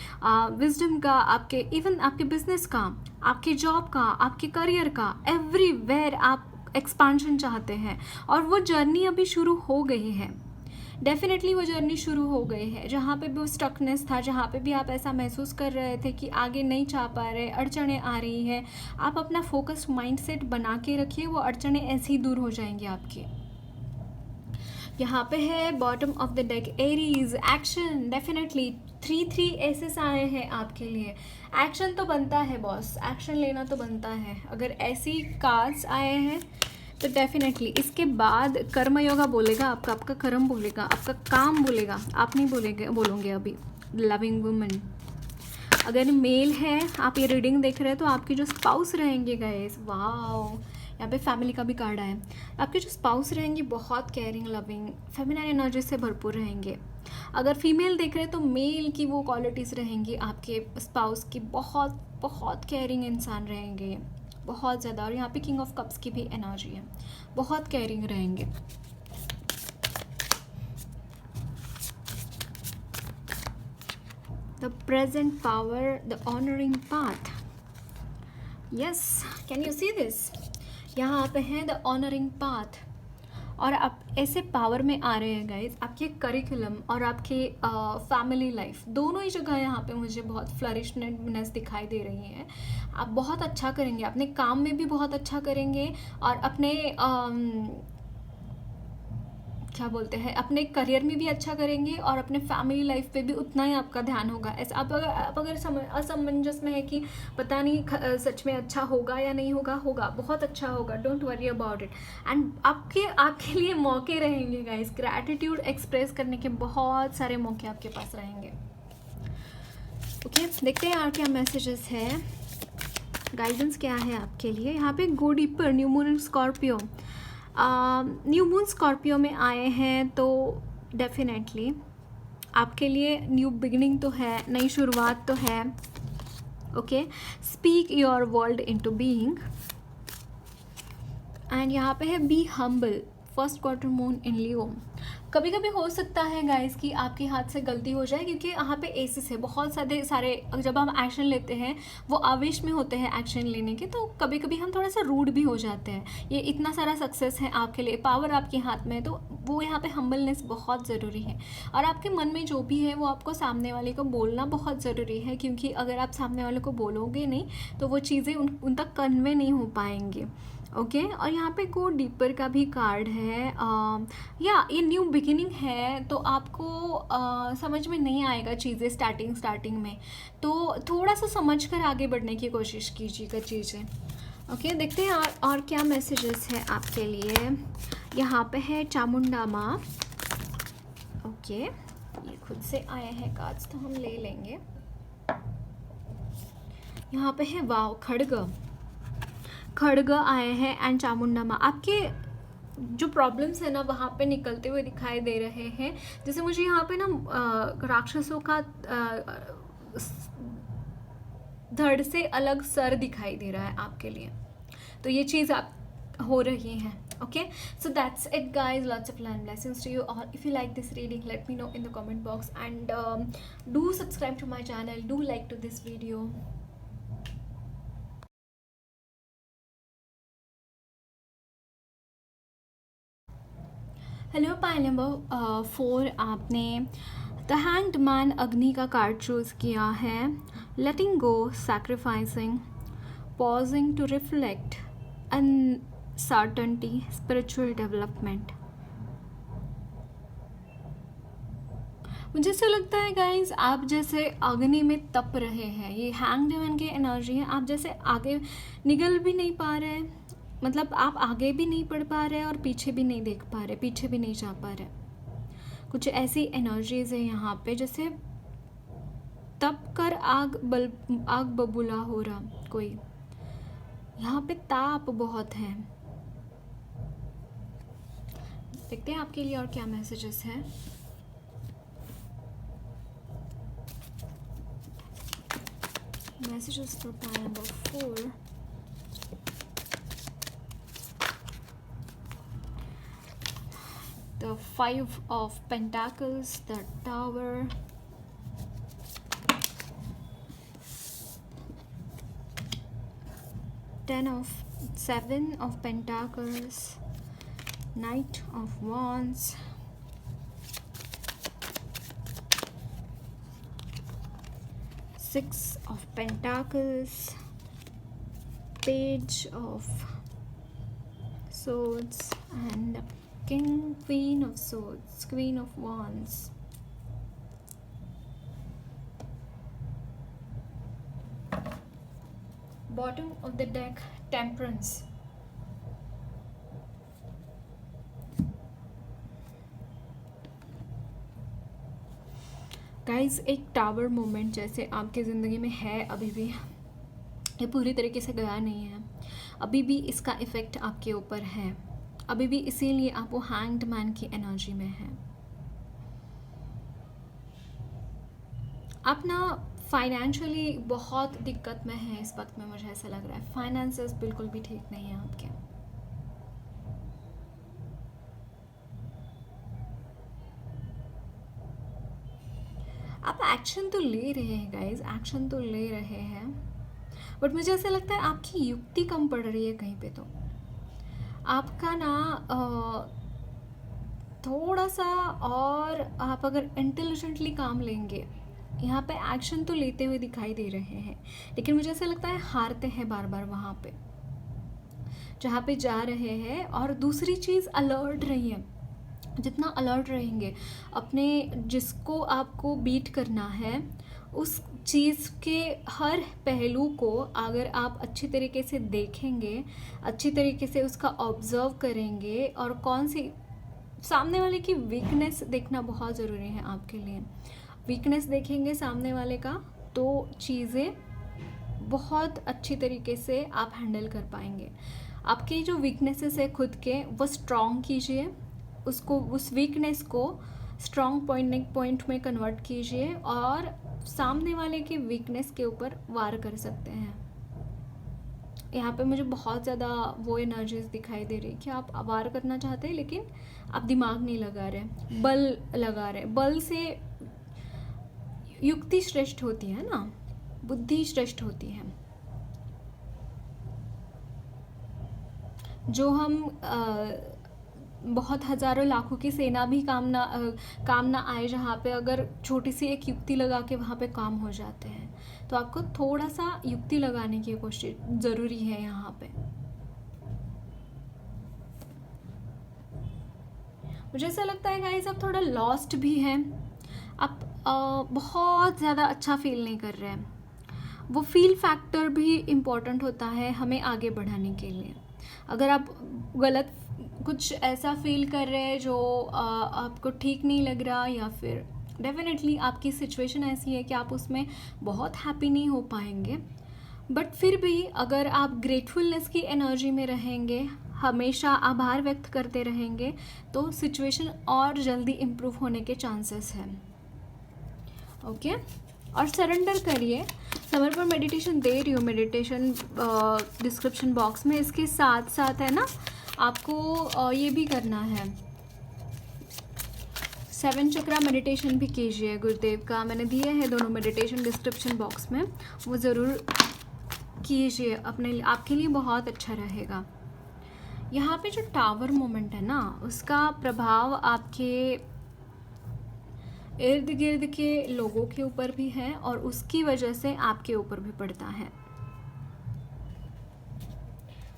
विजडम का, आपके इवन आपके बिजनेस का, आपके जॉब का, आपके करियर का, एवरीवेयर आप एक्सपांशन चाहते हैं। और वो जर्नी अभी शुरू हो गई है, डेफिनेटली वो जर्नी शुरू हो गई है। जहाँ पे भी वो स्टकनेस था, जहाँ पे भी आप ऐसा महसूस कर रहे थे कि आगे नहीं जा पा रहे, अड़चने आ रही है, आप अपना फोकस्ड माइंडसेट बना के रखिए, वो अड़चने ऐसे ही दूर हो जाएंगी आपकी। यहाँ पे है bottom of the deck Aries, action. Definitely 3 aces आए हैं आपके लिए। एक्शन तो बनता है बॉस, एक्शन लेना तो बनता है। अगर ऐसी कार्ड्स आए हैं तो डेफिनेटली इसके बाद कर्म योगा बोलेगा आपका, आपका कर्म बोलेगा, आपका काम बोलेगा, आप नहीं बोलोगे अभी। लविंग वुमन, अगर मेल है, आप ये रीडिंग देख रहे हैं, तो आपके जो स्पाउस रहेंगे गाइस, वाओ, यहाँ पे फैमिली का भी कार्ड आया। आपके जो स्पाउस रहेंगे बहुत केयरिंग, लविंग, फेमिनाइन एनर्जी से भरपूर रहेंगे। अगर फीमेल देख रहे हैं तो मेल की वो क्वालिटीज़ रहेंगी आपके स्पाउस की, बहुत बहुत केयरिंग इंसान रहेंगे, बहुत ज़्यादा। और यहाँ पे किंग ऑफ कप्स की भी एनर्जी है, बहुत केयरिंग रहेंगे। The present power, the honouring path. Yes, can you see this? यहाँ पे है द ऑनरिंग पाथ। और आप ऐसे पावर में आ रहे हैं गाइज, आपके करिकुलम और आपके फैमिली लाइफ दोनों ही जगह यहाँ पे मुझे बहुत फ्लरिशनेस दिखाई दे रही है। आप बहुत अच्छा करेंगे, अपने काम में भी बहुत अच्छा करेंगे, और अपने क्या बोलते हैं, अपने करियर में भी अच्छा करेंगे, और अपने फैमिली लाइफ पे भी उतना ही आपका ध्यान होगा। ऐसा आप अगर असमंजस में है कि पता नहीं सच में अच्छा होगा या नहीं होगा, होगा, बहुत अच्छा होगा, don't worry about it. And आपके लिए मौके रहेंगे गाइस, ग्रैटिट्यूड एक्सप्रेस करने के बहुत सारे मौके आपके पास रहेंगे। ओके, देखते हैं यार क्या मैसेजेस है, गाइडेंस क्या है आपके लिए। यहाँ पे go deeper, new moon Scorpio, new moon Scorpio में आए हैं, तो डेफिनेटली आपके लिए न्यू बिगिनिंग तो है, नई शुरुआत तो है। Okay, speak your world into being. And यहाँ पे है be humble, first quarter moon in Leo. कभी कभी हो सकता है गाइस कि आपके हाथ से गलती हो जाए, क्योंकि यहाँ पे एसिस है, बहुत सारे जब हम एक्शन लेते हैं वो आवेश में होते हैं एक्शन लेने के, तो कभी कभी हम थोड़ा सा रूड भी हो जाते हैं। ये इतना सारा सक्सेस है आपके लिए, पावर आपके हाथ में है, तो वो यहाँ पे हम्बलनेस बहुत ज़रूरी है। और आपके मन में जो भी है वो आपको सामने वाले को बोलना बहुत ज़रूरी है, क्योंकि अगर आप सामने वाले को बोलोगे नहीं तो वो चीज़ें उन तक कन्वे नहीं हो पाएंगे। ओके, और यहाँ पे गो डीपर का भी कार्ड है। या ये न्यू बिगिनिंग है, तो आपको समझ में नहीं आएगा चीज़ें स्टार्टिंग में, तो थोड़ा सा समझ कर आगे बढ़ने की कोशिश कीजिएगा चीज़ें। ओके, देखते हैं और क्या मैसेजेस है आपके लिए। यहाँ पे है चामुंडा माँ। ओके, ये खुद से आए हैं कार्ड्स, तो हम ले लेंगे। यहाँ पे है वाव, खड़ग आए हैं, एंड चामुंडा माँ। आपके जो प्रॉब्लम्स है ना वहाँ पे निकलते हुए दिखाई दे रहे हैं। जैसे मुझे यहाँ पे ना राक्षसों का धड़ से अलग सर दिखाई दे रहा है आपके लिए, तो ये चीज़ आप हो रही है। Okay, so that's it guys, lots of love and blessings to you all. If you like this reading, let me know in the comment box, and do subscribe to my channel, do like to this video. Hello pile number 4, आपने the hanged man अग्नि का card choose किया है। Letting go, sacrificing, pausing to reflect, uncertainty, spiritual development. मुझे ऐसा लगता है guys, आप जैसे अग्नि में तप रहे हैं, ये हैंग्ड मैन की एनर्जी है। आप जैसे आगे निकल भी नहीं पा रहे, मतलब आप आगे भी नहीं बढ़ पा रहे और पीछे भी नहीं देख पा रहे, पीछे भी नहीं जा पा रहे। कुछ ऐसी एनर्जीज है यहाँ पे जैसे तप कर आग बबूला हो रहा कोई, यहाँ पे ताप बहुत है। देखते हैं आपके लिए और क्या मैसेजेस है। Messages for pile number 4. The 5 of Pentacles, the Tower, 7 of Pentacles, Knight of Wands, Six of Pentacles, Page of Swords, and Queen of Swords, Queen of Wands. Bottom of the deck, Temperance. Guys, एक tower moment जैसे आपकी ज़िंदगी में है अभी भी, ये पूरी तरीके से गया नहीं है, अभी भी इसका इफ़ेक्ट आपके ऊपर है, अभी भी इसीलिए आप वो हैंग्ड मैन की एनर्जी में हैं। आप ना फाइनेंशियली बहुत दिक्कत में हैं इस वक्त में, मुझे ऐसा लग रहा है फाइनेंसेस बिल्कुल भी ठीक नहीं है आपके। आप एक्शन तो ले रहे हैं गाइज, एक्शन तो ले रहे हैं, बट मुझे ऐसा लगता है आपकी युक्ति कम पड़ रही है कहीं पे। तो आपका ना थोड़ा सा और आप अगर इंटेलिजेंटली काम लेंगे, यहाँ पे एक्शन तो लेते हुए दिखाई दे रहे हैं, लेकिन मुझे ऐसा लगता है हारते हैं बार बार वहाँ पे जहाँ पे जा रहे हैं। और दूसरी चीज़, अलर्ट रहिए, जितना अलर्ट रहेंगे अपने जिसको आपको बीट करना है उस चीज़ के हर पहलू को अगर आप अच्छी तरीके से देखेंगे, अच्छी तरीके से उसका ऑब्ज़र्व करेंगे, और कौन सी सामने वाले की वीकनेस देखना बहुत ज़रूरी है आपके लिए। वीकनेस देखेंगे सामने वाले का तो चीज़ें बहुत अच्छी तरीके से आप हैंडल कर पाएंगे। आपके जो वीकनेसेस है खुद के, वो स्ट्रॉन्ग कीजिए, उसको, उस वीकनेस को स्ट्रॉन्ग पॉइंट में कन्वर्ट कीजिए और सामने वाले की वीकनेस के ऊपर वार कर सकते हैं। यहाँ पे मुझे बहुत ज़्यादा वो एनर्जीज दिखाई दे रही कि आप वार करना चाहते हैं लेकिन आप दिमाग नहीं लगा रहे, बल लगा रहे। बल से युक्ति श्रेष्ठ होती है ना, बुद्धि श्रेष्ठ होती है। जो हम बहुत हज़ारों लाखों की सेना भी काम ना आए, जहाँ पे अगर छोटी सी एक युक्ति लगा के वहाँ पे काम हो जाते हैं। तो आपको थोड़ा सा युक्ति लगाने की कोशिश ज़रूरी है यहाँ पे। मुझे ऐसा लगता है गाइस, आप थोड़ा लॉस्ट भी हैं, आप बहुत ज़्यादा अच्छा फील नहीं कर रहे हैं। वो फील फैक्टर भी इम्पॉर्टेंट होता है हमें आगे बढ़ाने के लिए। अगर आप गलत कुछ ऐसा फील कर रहे हैं जो आपको ठीक नहीं लग रहा, या फिर डेफिनेटली आपकी सिचुएशन ऐसी है कि आप उसमें बहुत हैप्पी नहीं हो पाएंगे, बट फिर भी अगर आप ग्रेटफुलनेस की एनर्जी में रहेंगे, हमेशा आभार व्यक्त करते रहेंगे तो सिचुएशन और जल्दी इम्प्रूव होने के चांसेस हैं। ओके, और सरेंडर करिए। समर्पण मेडिटेशन दे रही हूँ, मेडिटेशन डिस्क्रिप्शन बॉक्स में। इसके साथ साथ है ना आपको ये भी करना है, 7 चक्रा मेडिटेशन भी कीजिए गुरुदेव का, मैंने दिए हैं दोनों मेडिटेशन डिस्क्रिप्शन बॉक्स में, वो ज़रूर कीजिए, अपने आपके लिए बहुत अच्छा रहेगा। यहाँ पे जो टावर मोमेंट है ना, उसका प्रभाव आपके इर्द गिर्द के लोगों के ऊपर भी है और उसकी वजह से आपके ऊपर भी पड़ता है।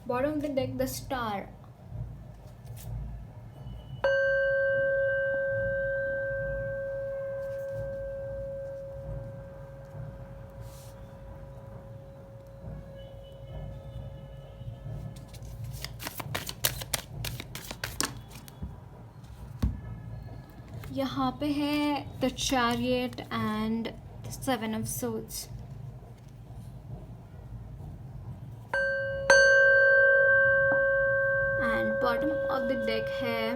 Bottom of the deck the star. यहाँ पे है the chariot and 7 of swords. And bottom of the deck है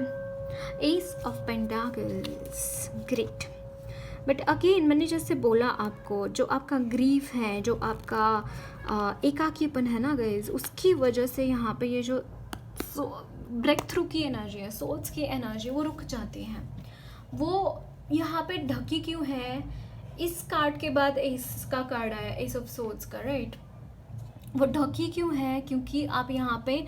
ace of pentacles. Great. But again मैंने जैसे बोला आपको, जो आपका ग्रीफ है, जो आपका एकाकीपन है ना गाइज, उसकी वजह से यहाँ पे ये जो ब्रेक थ्रू की एनर्जी है, सोल्स की एनर्जी, वो रुक जाती है। वो यहाँ पे ढकी क्यों है? इस कार्ड के बाद एस का कार्ड आया, एस ऑफ सोर्ड्स का, राइट। वो ढकी क्यों है? क्योंकि आप यहाँ पे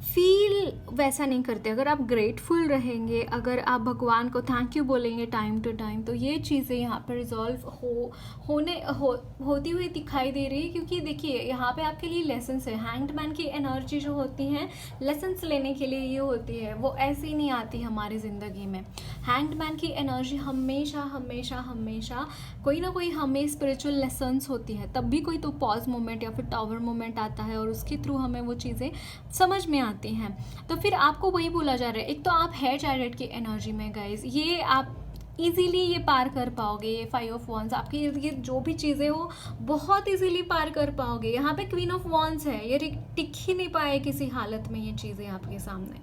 फील वैसा नहीं करते। अगर आप ग्रेटफुल रहेंगे, अगर आप भगवान को थैंक यू बोलेंगे टाइम टू टाइम, तो ये चीज़ें यहाँ पर रिजॉल्व होती हुई दिखाई दे रही है। क्योंकि देखिए यहाँ पे आपके लिए लेसन्स है। हैंग्ड मैन की एनर्जी जो होती है लेसन्स लेने के लिए ये होती है, वो ऐसे ही नहीं आती हमारी ज़िंदगी में। हैंग्ड मैन की एनर्जी हमेशा हमेशा हमेशा कोई ना कोई हमें स्पिरिचुअल लेसन्स होती है, तब भी कोई तो पॉज मोमेंट या फिर टावर मोमेंट आता है और उसके थ्रू हमें वो चीज़ें समझ में आती हैं। तो फिर आपको वही बोला जा रहा है, एक तो आप है चैरियट की एनर्जी में गाइज, ये आप इजीली ये पार कर पाओगे। ये 5 ऑफ वॉन्ड्स आपकी ये जो भी चीज़ें हो बहुत इजीली पार कर पाओगे। यहाँ पे क्वीन ऑफ वॉन्ड्स है, ये टिक ही नहीं पाए किसी हालत में, ये चीज़ें आपके सामने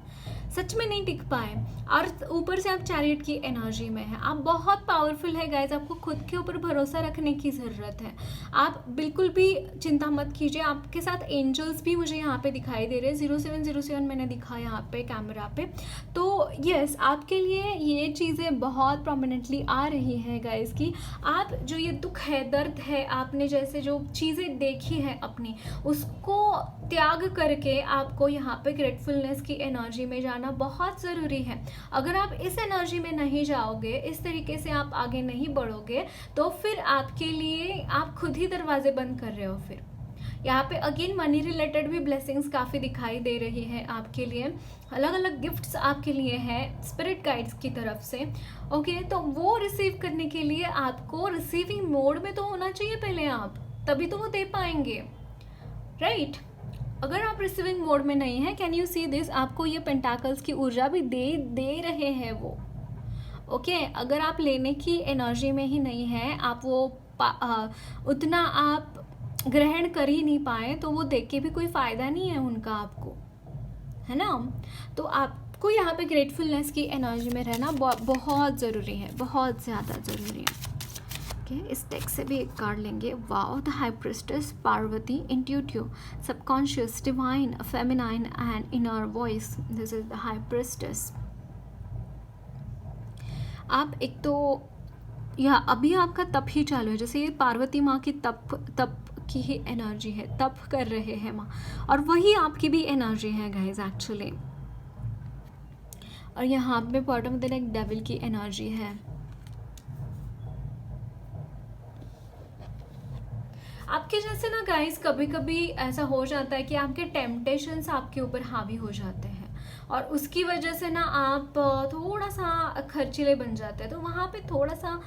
सच में नहीं टिक पाए। और ऊपर से आप चैरियट की एनर्जी में है, आप बहुत पावरफुल है गाइज। आपको खुद के ऊपर भरोसा रखने की ज़रूरत है। आप बिल्कुल भी चिंता मत कीजिए। आपके साथ एंजल्स भी मुझे यहाँ पे दिखाई दे रहे हैं। 0707 मैंने दिखा यहाँ पे कैमरा पे। तो यस, आपके लिए ये चीज़ें बहुत प्रोमिनेंटली आ रही हैं गाइज की आप जो ये दुख है, दर्द है, आपने जैसे जो चीज़ें देखी है अपनी, उसको त्याग करके आपको यहाँ पे ग्रेटफुलनेस की एनर्जी में जाना बहुत ज़रूरी है। अगर आप इस एनर्जी में नहीं जाओगे, इस तरीके से आप आगे नहीं बढ़ोगे, तो फिर आपके लिए आप खुद ही दरवाजे बंद कर रहे हो। फिर यहाँ पे अगेन मनी रिलेटेड भी ब्लेसिंग्स काफ़ी दिखाई दे रही है आपके लिए। अलग अलग गिफ्ट्स आपके लिए हैं स्पिरिट गाइड्स की तरफ से। ओके, तो वो रिसीव करने के लिए आपको रिसीविंग मोड में तो होना चाहिए पहले आप, तभी तो वो दे पाएंगे, राइट। अगर आप रिसीविंग मोड में नहीं है, कैन यू सी दिस, आपको ये पेंटाकल्स की ऊर्जा भी दे रहे हैं वो। ओके, अगर आप लेने की एनर्जी में ही नहीं है, आप वो उतना आप ग्रहण कर ही नहीं पाए, तो वो देख के भी कोई फ़ायदा नहीं है उनका आपको, है ना। तो आपको यहाँ पे ग्रेटफुलनेस की एनर्जी में रहना बहुत ज़रूरी है, बहुत ज़्यादा ज़रूरी है। इस डेक से भी एक कार्ड लेंगे। Wow, the high priestess, Parvati, intuitive, subconscious, divine, feminine and inner voice. This is the high priestess. आप एक तो यह अभी आपका तप ही चालू है, जैसे ये पार्वती माँ की तप की ही एनर्जी है, तप कर रहे हैं माँ, और वही आपकी भी एनर्जी है गाइज एक्चुअली। और यहाँ पे bottom of the deck devil की एनर्जी है। आपके जैसे ना गाइस कभी कभी ऐसा हो जाता है कि आपके टेम्पटेशंस आपके ऊपर हावी हो जाते हैं और उसकी वजह से ना आप थोड़ा सा खर्चीले बन जाते हैं। तो वहाँ पे थोड़ा सा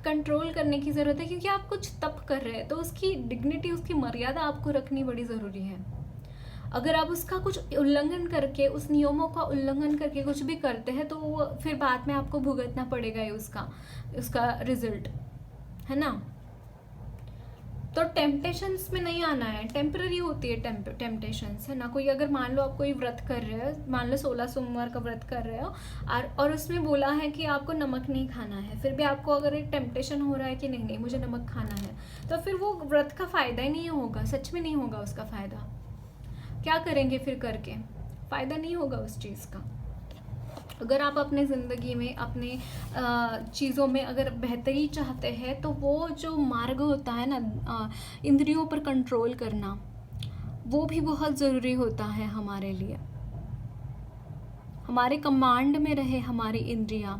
कंट्रोल करने की ज़रूरत है, क्योंकि आप कुछ तप कर रहे हैं तो उसकी डिग्निटी, उसकी मर्यादा आपको रखनी बड़ी ज़रूरी है। अगर आप उसका कुछ उल्लंघन करके, उस नियमों का उल्लंघन करके कुछ भी करते हैं, तो फिर बाद में आपको भुगतना पड़ेगा ही उसका रिजल्ट, है ना। तो तो टेम्पटेशंस में नहीं आना है, टेम्पररी होती है टेम्पटेशंस, है ना। कोई अगर मान लो आप कोई व्रत कर रहे हो, मान लो 16 सोमवार का व्रत कर रहे हो और उसमें बोला है कि आपको नमक नहीं खाना है, फिर भी आपको अगर एक टेम्पटेशन हो रहा है कि नहीं नहीं मुझे नमक खाना है, तो फिर वो व्रत का फ़ायदा ही नहीं होगा, सच में नहीं होगा उसका फ़ायदा। क्या करेंगे फिर करके, फ़ायदा नहीं होगा उस चीज़ का। अगर आप अपने ज़िंदगी में अपने चीज़ों में अगर बेहतरी चाहते हैं, तो वो जो मार्ग होता है ना इंद्रियों पर कंट्रोल करना, वो भी बहुत ज़रूरी होता है हमारे लिए। हमारे कमांड में रहे हमारी इंद्रियां।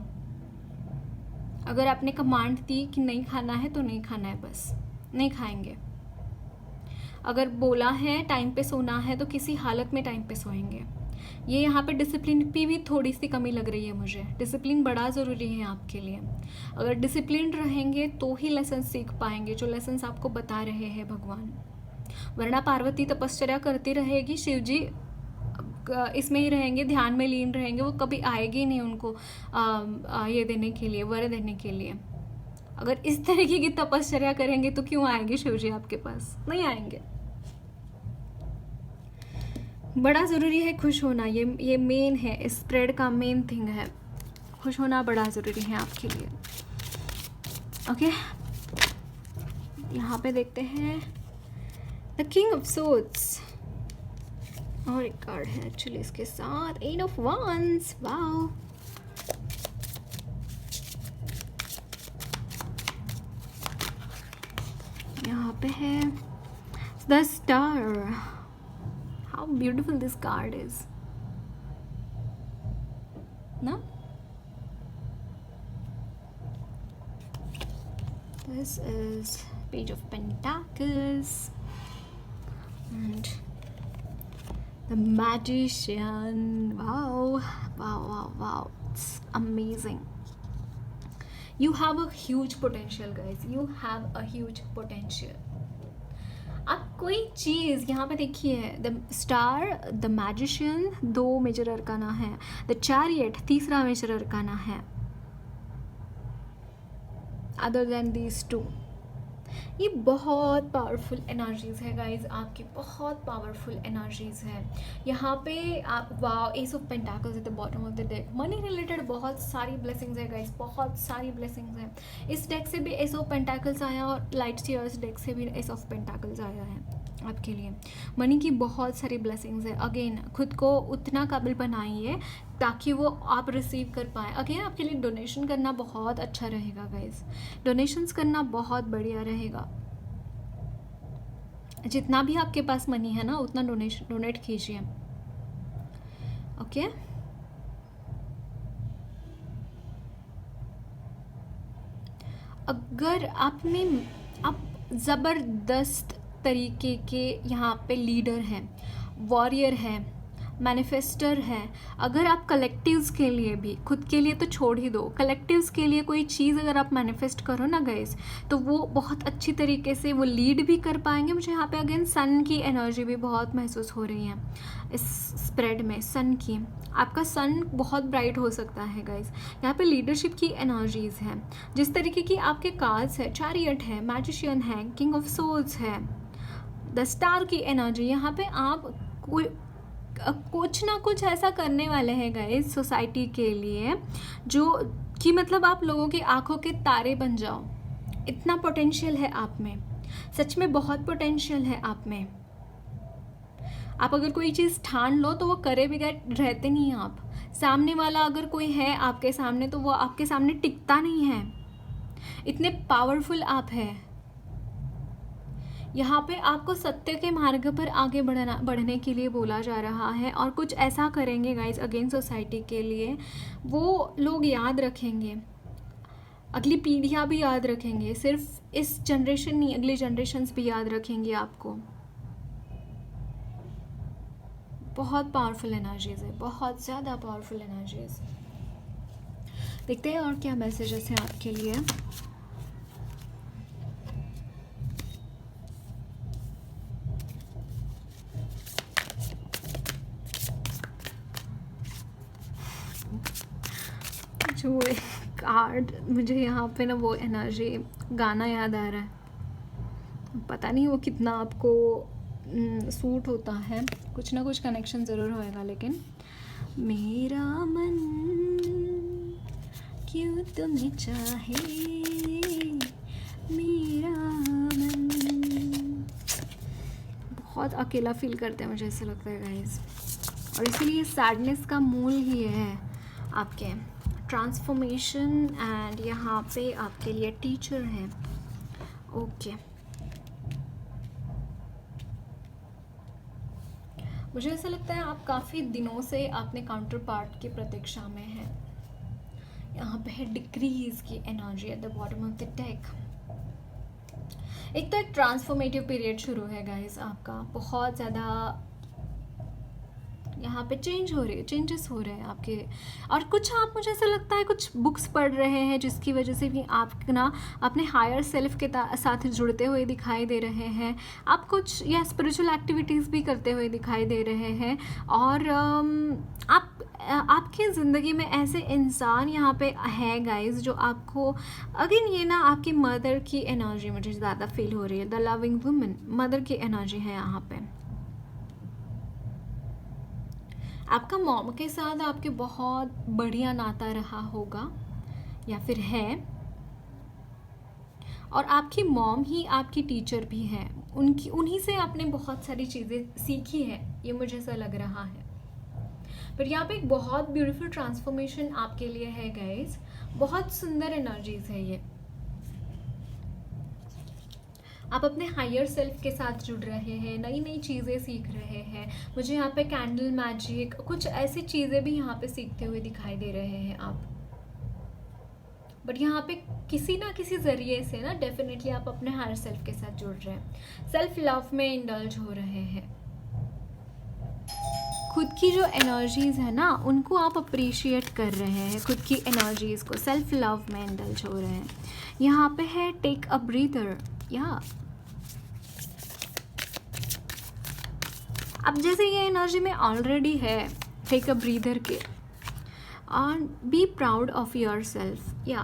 अगर आपने कमांड दी कि नहीं खाना है तो नहीं खाना है, बस नहीं खाएंगे। अगर बोला है टाइम पे सोना है तो किसी हालत में टाइम पे सोएंगे। ये यहाँ पे डिसिप्लिन की भी थोड़ी सी कमी लग रही है मुझे। डिसिप्लिन बड़ा ज़रूरी है आपके लिए। अगर डिसिप्लिन रहेंगे तो ही लेसन सीख पाएंगे, जो लेसन्स आपको बता रहे हैं भगवान। वरना पार्वती तपश्चर्या करती रहेगी, शिव जी इसमें ही रहेंगे, ध्यान में लीन रहेंगे, वो कभी आएगी नहीं उनको ये देने के लिए, वर देने के लिए। अगर इस तरीके की तपश्चर्या करेंगे तो क्यों आएंगे शिव जी आपके पास, नहीं आएंगे। बड़ा ज़रूरी है खुश होना, ये मेन है, इस स्प्रेड का मेन थिंग है। खुश होना बड़ा ज़रूरी है आपके लिए। ओके, यहाँ पे देखते हैं द किंग ऑफ सोर्ड्स, और एक कार्ड है एक्चुअली इसके साथ, एट ऑफ वंस। वाओ, यहाँ पे है the star. How beautiful this card is, no? This is Page of Pentacles and the Magician. Wow, wow, wow, wow, it's amazing. You have a huge potential, guys. You have a huge potential. आप कोई चीज़ यहाँ पे देखिए, the star, the magician, 2 major arcana है, the chariot 3रा major arcana है। Other than these 2, ये बहुत पावरफुल एनर्जीज़ है गाइज, आपकी बहुत पावरफुल एनर्जीज़ है। यहाँ पे आप wow, S of pentacles at the bottom of the deck, money related बहुत सारी ब्लेसिंग्स है गाइज, बहुत सारी ब्लेसिंग्स हैं। इस डेक से भी एस ऑफ पेंटाकल्स आया और लाइट सीयर्स डेक से भी एस ऑफ पेंटाकल्स आया है आपके लिए। मनी की बहुत सारी ब्लेसिंग्स है। अगेन खुद को उतना काबिल बनाइए ताकि वो आप रिसीव कर पाएँ। अगेन आपके लिए डोनेशन करना बहुत अच्छा रहेगा गाइज, डोनेशंस करना बहुत बढ़िया रहेगा। जितना भी आपके पास मनी है ना उतना डोनेट कीजिए। ओके, अगर आप ज़बरदस्त तरीके के यहाँ पे लीडर हैं, वॉरियर हैं, मैनिफेस्टर है, अगर आप कलेक्टिव्स के लिए भी, खुद के लिए तो छोड़ ही दो, कलेक्टिव्स के लिए कोई चीज़ अगर आप मैनिफेस्ट करो ना गाइस, तो वो बहुत अच्छी तरीके से वो लीड भी कर पाएंगे। मुझे यहाँ पे अगेन सन की एनर्जी भी बहुत महसूस हो रही है इस स्प्रेड में, सन की। आपका सन बहुत ब्राइट हो सकता है गाइस। यहाँ पे लीडरशिप की एनर्जीज़ हैं, जिस तरीके की आपके कार्ड्स है, चैरियट है, मैजिशियन है, किंग ऑफ सोल्स है, द स्टार की एनर्जी। यहाँ पे आप कुछ ना कुछ ऐसा करने वाले हैं गाइस सोसाइटी के लिए, जो कि मतलब आप लोगों की आंखों के तारे बन जाओ। इतना पोटेंशियल है आप में, सच में बहुत पोटेंशियल है आप में। आप अगर कोई चीज़ ठान लो तो वो करे बगैर रहते नहीं आप। सामने वाला अगर कोई है आपके सामने तो वो आपके सामने टिकता नहीं है, इतने पावरफुल आप हैं। यहाँ पे आपको सत्य के मार्ग पर आगे बढ़ने के लिए बोला जा रहा है, और कुछ ऐसा करेंगे गाइस अगेन सोसाइटी के लिए, वो लोग याद रखेंगे, अगली पीढ़ियाँ भी याद रखेंगे, सिर्फ इस जनरेशन नहीं अगली जनरेशन्स भी याद रखेंगे आपको। बहुत पावरफुल एनर्जीज है, बहुत ज़्यादा पावरफुल एनर्जीज। देखते हैं और क्या मैसेजेस हैं आपके लिए। जो कार्ड मुझे यहाँ पे ना वो एनर्जी गाना याद आ रहा है। पता नहीं वो कितना आपको सूट होता है, कुछ ना कुछ कनेक्शन ज़रूर होएगा। लेकिन मेरा मन क्यों तुम्हें चाहे, मेरा मन बहुत अकेला फील करते हैं, मुझे ऐसा लगता है गाइस। और इसीलिए सैडनेस का मूल ही है आपके ट्रांसफॉर्मेशन। एंड यहाँ पे आपके लिए टीचर है। ओके, मुझे ऐसा लगता है आप काफ़ी दिनों से अपने काउंटर पार्ट की प्रतीक्षा में हैं। यहाँ पे है डिक्रीज की energy at the bottom of the deck. एक तो एक ट्रांसफॉर्मेटिव पीरियड शुरू है गाइस आपका, बहुत ज़्यादा यहाँ पे चेंजेस हो रहे हैं आपके। और कुछ आप, मुझे ऐसा लगता है कुछ बुक्स पढ़ रहे हैं जिसकी वजह से भी आप ना अपने हायर सेल्फ के साथ जुड़ते हुए दिखाई दे रहे हैं। आप कुछ या स्पिरिचुअल एक्टिविटीज़ भी करते हुए दिखाई दे रहे हैं। और आपकी ज़िंदगी में ऐसे इंसान यहाँ पे है गाइस जो आपको, अगेन ये ना आपकी मदर की एनर्जी मुझे ज़्यादा फील हो रही है। द लविंग वुमन, मदर की एनर्जी है यहाँ पे। आपका मॉम के साथ आपके बहुत बढ़िया नाता रहा होगा या फिर है। और आपकी मॉम ही आपकी टीचर भी है, उन्हीं से आपने बहुत सारी चीज़ें सीखी है, ये मुझे ऐसा लग रहा है। पर यहाँ पे एक बहुत ब्यूटीफुल ट्रांसफॉर्मेशन आपके लिए है गाइस, बहुत सुंदर एनर्जीज है ये। आप अपने हायर सेल्फ के साथ जुड़ रहे हैं, नई नई चीज़ें सीख रहे हैं। मुझे यहाँ पे कैंडल मैजिक, कुछ ऐसी चीज़ें भी यहाँ पे सीखते हुए दिखाई दे रहे हैं आप। बट यहाँ पे किसी ना किसी ज़रिए से ना डेफिनेटली आप अपने हायर सेल्फ के साथ जुड़ रहे हैं, सेल्फ लव में इंडल्ज हो रहे हैं। खुद की जो एनर्जीज़ है ना उनको आप अप्रिशिएट कर रहे हैं, खुद की एनर्जीज़ को, सेल्फ लव में इंडल्ज हो रहे हैं। यहाँ पे है टेक अ ब्रीथर। या अब जैसे ये एनर्जी में ऑलरेडी है, टेक अ ब्रीथर के, और be proud of your self. या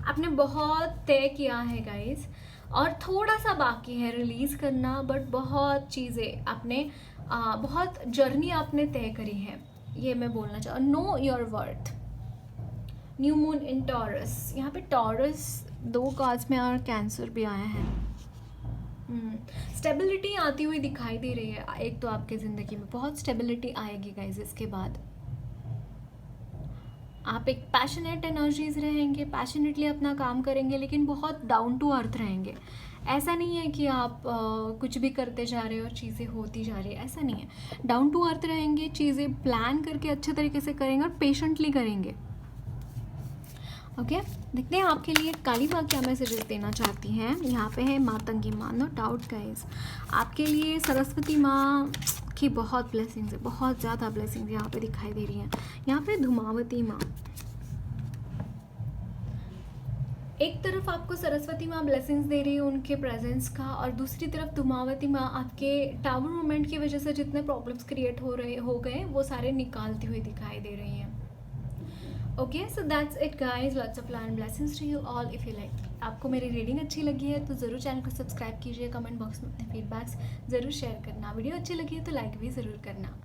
आपने बहुत तय किया है गाइस, और थोड़ा सा बाकी है रिलीज़ करना, बट बहुत चीज़ें आपने बहुत जर्नी आपने तय करी है, ये मैं बोलना चाहूँ। Know your worth. New moon in taurus, यहाँ पे टॉरस 2 कार्ड्स में और कैंसर भी आया है। स्टेबिलिटी आती हुई दिखाई दे रही है। एक तो आपके ज़िंदगी में बहुत स्टेबिलिटी आएगी गाइज। इसके बाद आप एक पैशनेट एनर्जीज रहेंगे, पैशनेटली अपना काम करेंगे, लेकिन बहुत डाउन टू अर्थ रहेंगे। ऐसा नहीं है कि आप कुछ भी करते जा रहे हो और चीज़ें होती जा रही है, ऐसा नहीं है। डाउन टू अर्थ रहेंगे, चीज़ें प्लान करके अच्छे तरीके से करेंगे और पेशेंटली करेंगे। ओके, देखते हैं आपके लिए काली माँ क्या मैसेजेस देना चाहती हैं। यहाँ पे है मातंगी माँ, नो डाउट गाइस। आपके लिए सरस्वती माँ की बहुत ब्लेसिंग्स है, बहुत ज़्यादा ब्लेसिंग्स यहाँ पे दिखाई दे रही हैं। यहाँ पे धूमावती माँ, एक तरफ आपको सरस्वती माँ ब्लेसिंग्स दे रही है उनके प्रेजेंस का, और दूसरी तरफ धूमावती माँ आपके टावर मूवमेंट की वजह से जितने प्रॉब्लम्स क्रिएट हो गए वो सारे निकालती हुई दिखाई दे रही हैं। Okay, so that's it guys, lots of love and blessings to you all. If you like, आपको मेरी रीडिंग अच्छी लगी है तो ज़रूर चैनल को सब्सक्राइब कीजिए, कमेंट बॉक्स में अपने फीडबैक्स ज़रूर शेयर करना। वीडियो अच्छी लगी है तो लाइक भी ज़रूर करना।